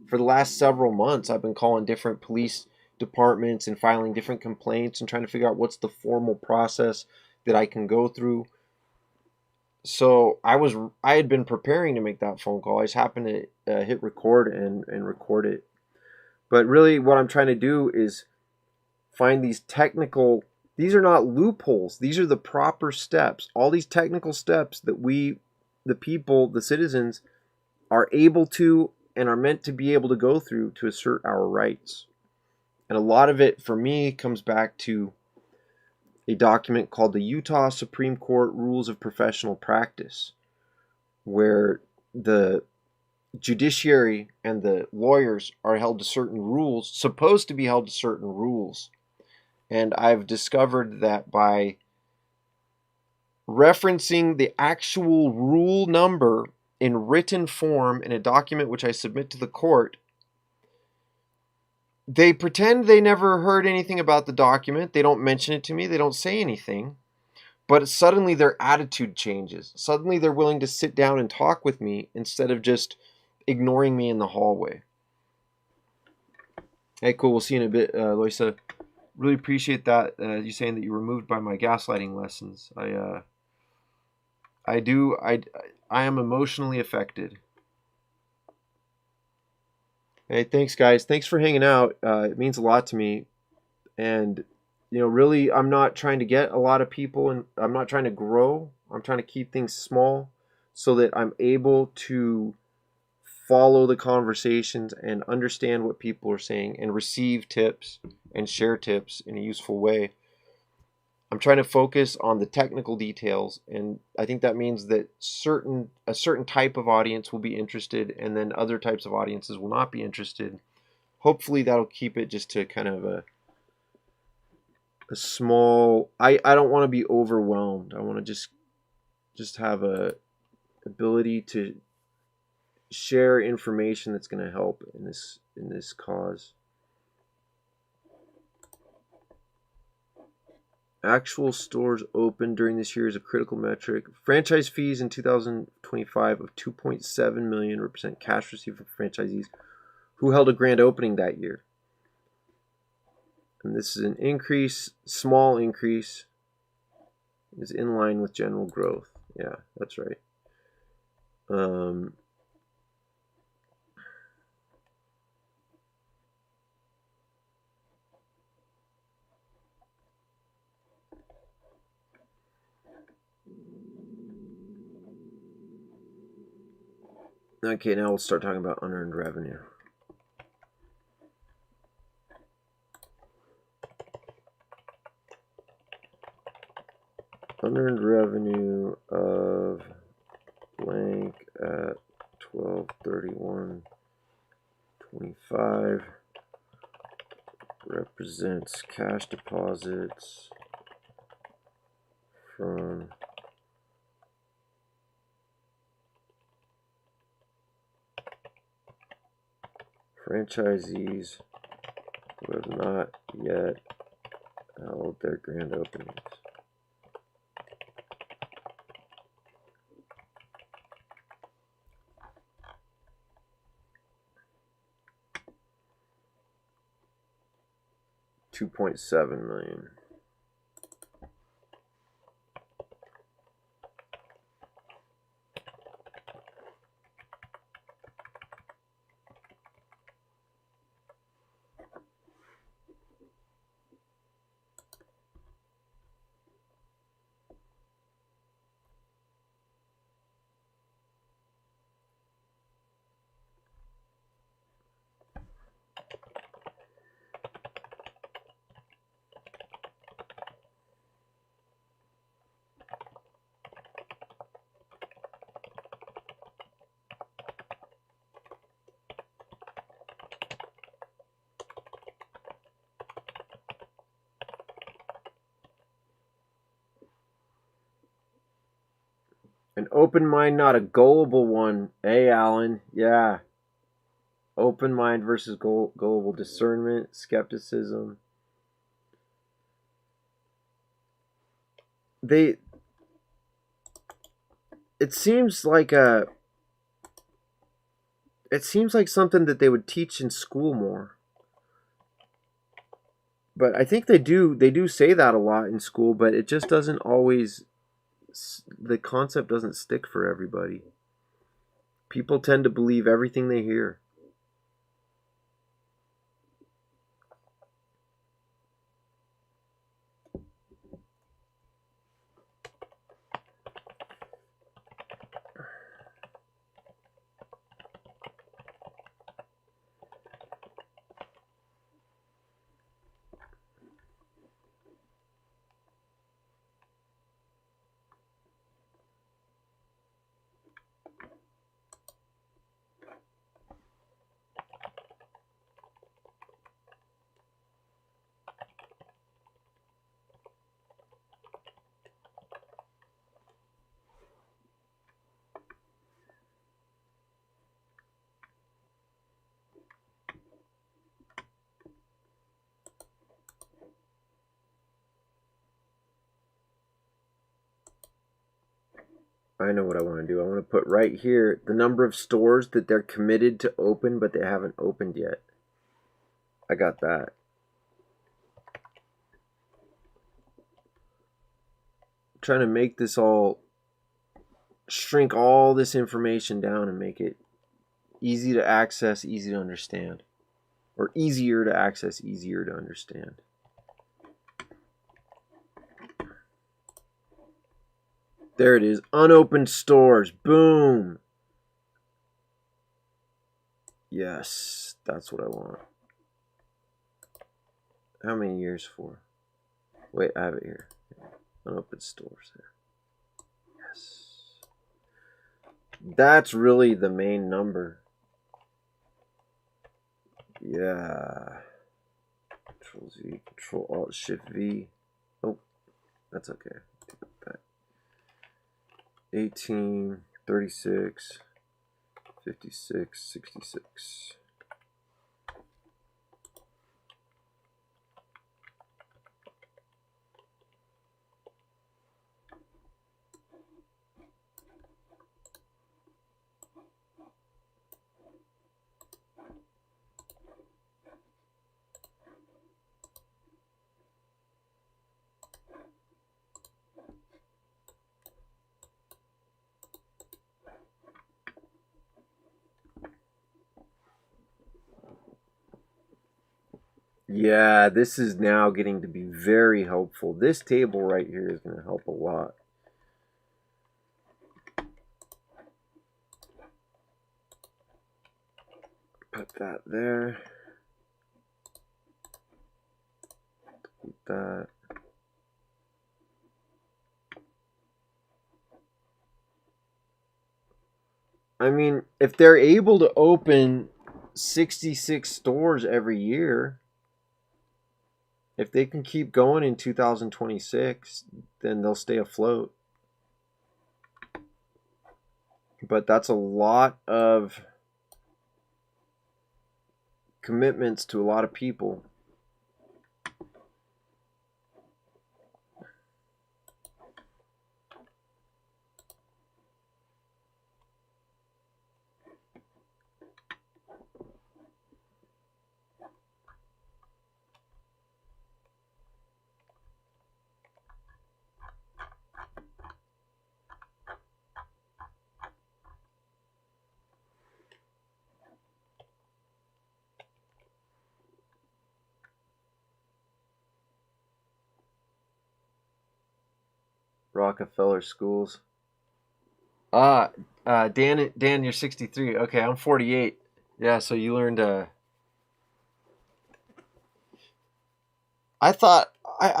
for the last several months. I've been calling different police departments and filing different complaints and trying to figure out what's the formal process that I can go through. So I had been preparing to make that phone call. I just happened to hit record and record it. But really what I'm trying to do is find these are not loopholes. These are the proper steps. All these technical steps that we, the people, the citizens, are able to and are meant to be able to go through to assert our rights. And a lot of it for me comes back to a document called the Utah Supreme Court Rules of Professional Practice, where the judiciary and the lawyers are held to certain rules, supposed to be held to certain rules. And I've discovered that by referencing the actual rule number in written form in a document which I submit to the court, they pretend they never heard anything about the document. They don't mention it to me. They don't say anything. But suddenly their attitude changes. Suddenly they're willing to sit down and talk with me instead of just ignoring me in the hallway. Hey, cool. We'll see you in a bit, Loisa. Really appreciate that. You saying that you were moved by my gaslighting lessons. I am emotionally affected. Hey, thanks, guys. Thanks for hanging out. It means a lot to me. And, really, I'm not trying to get a lot of people, and I'm not trying to grow. I'm trying to keep things small so that I'm able to follow the conversations and understand what people are saying and receive tips and share tips in a useful way. I'm trying to focus on the technical details, and I think that means that a certain type of audience will be interested, and then other types of audiences will not be interested. Hopefully that'll keep it just to kind of a small. I don't want to be overwhelmed. I want to just have a ability to share information that's going to help in this cause. Actual stores open during this year is a critical metric. Franchise fees in 2025 of $2.7 million represent cash received from franchisees who held a grand opening that year. And this is an increase, small increase, is in line with general growth. Yeah, that's right. Okay, now we'll start talking about unearned revenue. Unearned revenue of blank at 12/31/25 represents cash deposits from franchisees who have not yet held their grand openings. $2.7 million. An open mind, not a gullible one. Hey, Alan. Yeah. Open mind versus gullible. Discernment, skepticism. It seems like something that they would teach in school more. But I think they do say that a lot in school, but it just doesn't always, the concept doesn't stick for everybody. People tend to believe everything they hear. I know what I want to do. I want to put right here the number of stores that they're committed to open, but they haven't opened yet. I got that. I'm trying to make this all, shrink all this information down and make it easy to access, easy to understand. Or easier to access, easier to understand. There it is. Unopened stores. Boom. Yes, that's what I want. How many years for? Wait, I have it here. Unopened stores there. Yes. That's really the main number. Yeah. Control Z, Control Alt Shift V. Oh, that's okay. 18, 36, 56, 66. Yeah, this is now getting to be very helpful. This table right here is going to help a lot. Put that there. Delete that. I mean, if they're able to open 66 stores every year, if they can keep going in 2026, then they'll stay afloat. But that's a lot of commitments to a lot of people. Rockefeller schools. Dan, you're 63. Okay, I'm 48. Yeah, so you learned. I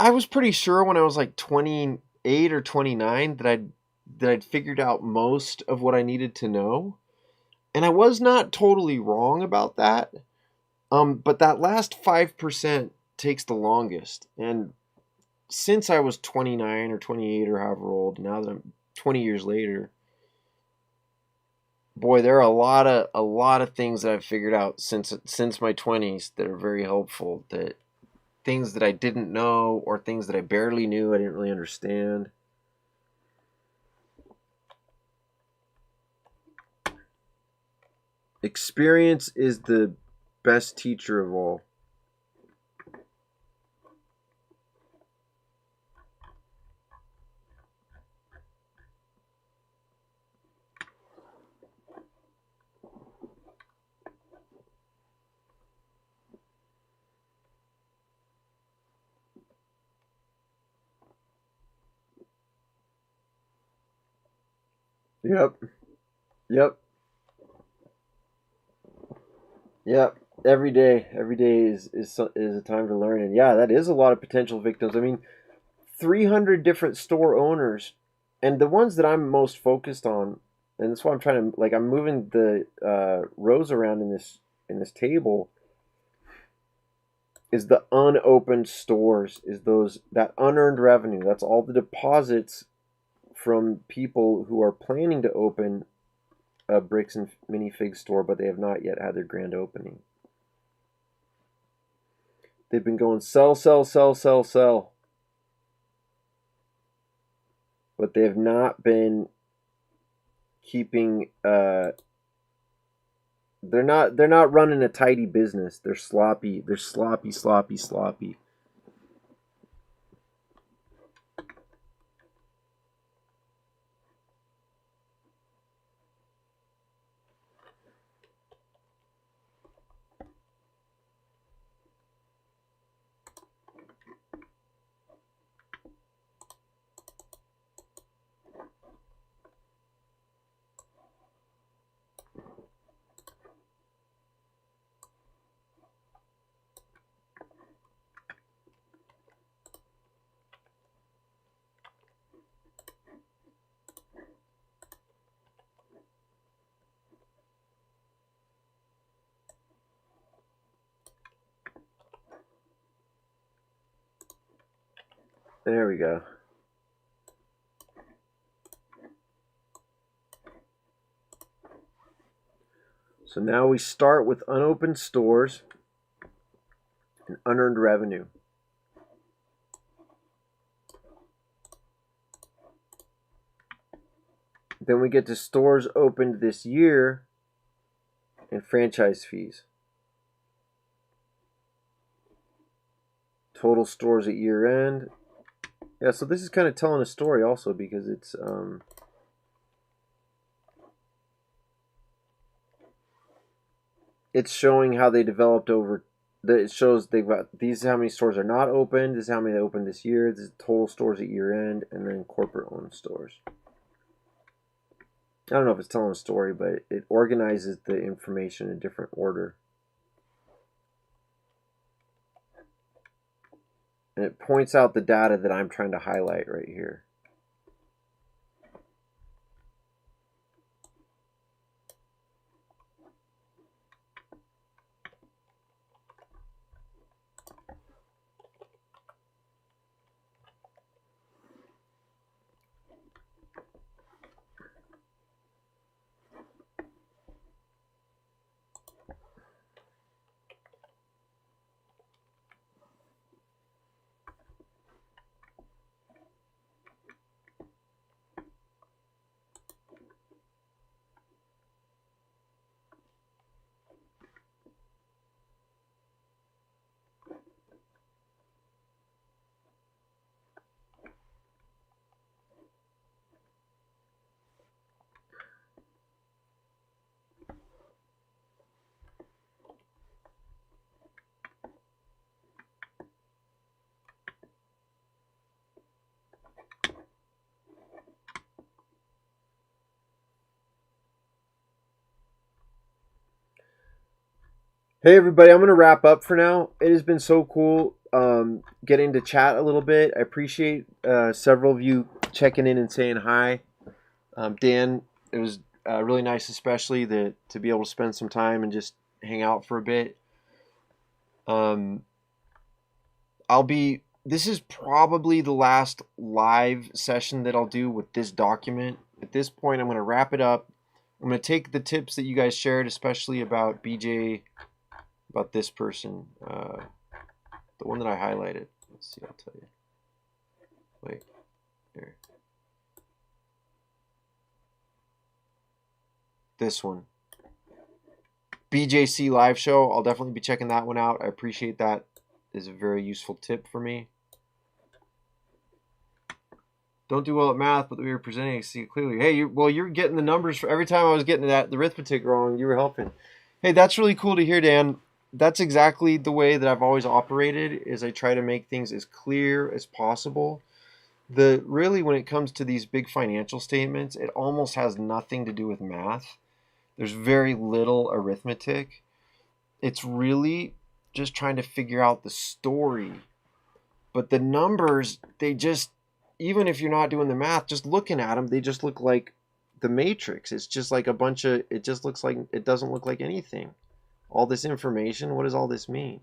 was pretty sure when I was like 28 or 29 that I'd figured out most of what I needed to know, and I was not totally wrong about that. But that last 5% takes the longest, and since I was 29 or 28 or however old, now that I'm 20 years later, boy, there are a lot of things that I've figured out since my 20s that are very helpful. That things that I didn't know or things that I barely knew, I didn't really understand. Experience is the best teacher of all. Yep. Yep. Yep. Every day is a time to learn, and yeah, that is a lot of potential victims. I mean, 300 different store owners, and the ones that I'm most focused on, and that's why I'm trying to, like, I'm moving the rows around in this table, is the unopened stores, is that unearned revenue. That's all the deposits from people who are planning to open a Bricks and Minifig store, but they have not yet had their grand opening. They've been going sell, sell, sell, sell, sell, but they have not been keeping they're not running a tidy business. They're sloppy. They're sloppy. There we go. So now we start with unopened stores and unearned revenue. Then we get to stores opened this year and franchise fees. Total stores at year end. Yeah, so this is kind of telling a story also because it's showing how they developed over. It shows they've got these how many stores are not opened. This is how many they opened this year. This is total stores at year end, and then corporate owned stores. I don't know if it's telling a story, but it organizes the information in a different order. And it points out the data that I'm trying to highlight right here. Hey everybody, I'm going to wrap up for now. It has been so cool getting to chat a little bit. I appreciate several of you checking in and saying hi. Dan, it was really nice, especially to be able to spend some time and just hang out for a bit. This is probably the last live session that I'll do with this document. At this point, I'm going to wrap it up. I'm going to take the tips that you guys shared, especially about BJ, about this person, the one that I highlighted. Let's see, I'll tell you. Wait, here. This one. BJC live show. I'll definitely be checking that one out. I appreciate that. It's a very useful tip for me. Don't do well at math, but we were presenting, see it clearly. Hey, you're getting the numbers for every time I was getting the arithmetic wrong. You were helping. Hey, that's really cool to hear, Dan. That's exactly the way that I've always operated. Is I try to make things as clear as possible. Really, when it comes to these big financial statements, it almost has nothing to do with math. There's very little arithmetic. It's really just trying to figure out the story. But the numbers, even if you're not doing the math, just looking at them, they just look like the Matrix. It's just like it just looks like, it doesn't look like anything. All this information, what does all this mean?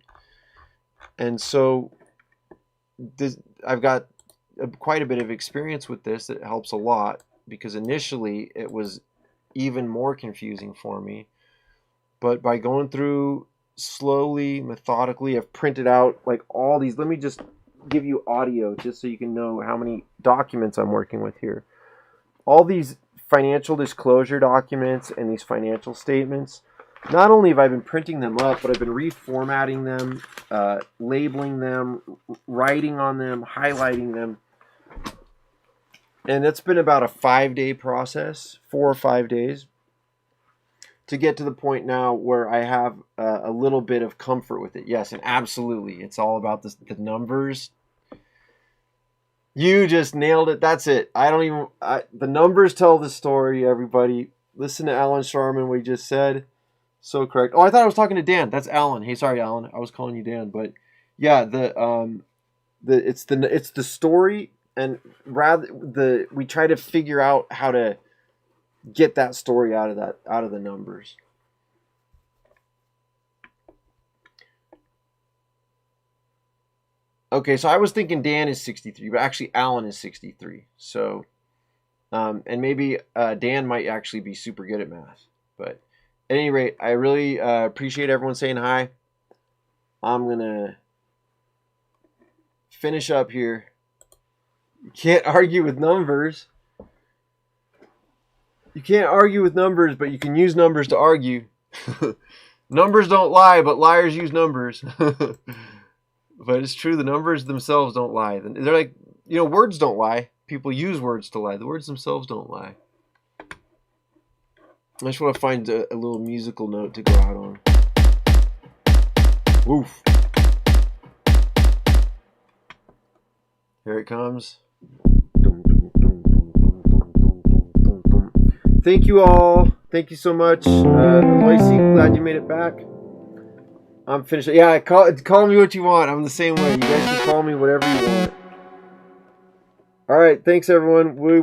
And so I've got quite a bit of experience with this. That helps a lot because initially it was even more confusing for me. But by going through slowly, methodically, I've printed out like all these. Let me just give you audio just so you can know how many documents I'm working with here. All these financial disclosure documents and these financial statements, not only have I been printing them up, but I've been reformatting them, labeling them, writing on them, highlighting them. And it's been about a 5-day process, 4 or 5 days, to get to the point now where I have a little bit of comfort with it. Yes, and absolutely, it's all about the numbers. You just nailed it. That's it. The numbers tell the story, everybody. Listen to Alan Sharman, what he just said. So correct. Oh, I thought I was talking to Dan. That's Alan. Hey, sorry, Alan. I was calling you Dan. But yeah, it's the story, and we try to figure out how to get that story out of the numbers. Okay, so I was thinking Dan is 63, but actually Alan is 63. So, and maybe Dan might actually be super good at math. But at any rate, I really appreciate everyone saying hi. I'm gonna finish up here. You can't argue with numbers. You can't argue with numbers, but you can use numbers to argue. Numbers don't lie, but liars use numbers. But it's true, the numbers themselves don't lie. They're like, words don't lie. People use words to lie. The words themselves don't lie. I just want to find a little musical note to go out on. Woof. Here it comes. Thank you all. Thank you so much. Lacey, glad you made it back. I'm finished. Yeah, call me what you want. I'm the same way. You guys can call me whatever you want. All right. Thanks, everyone.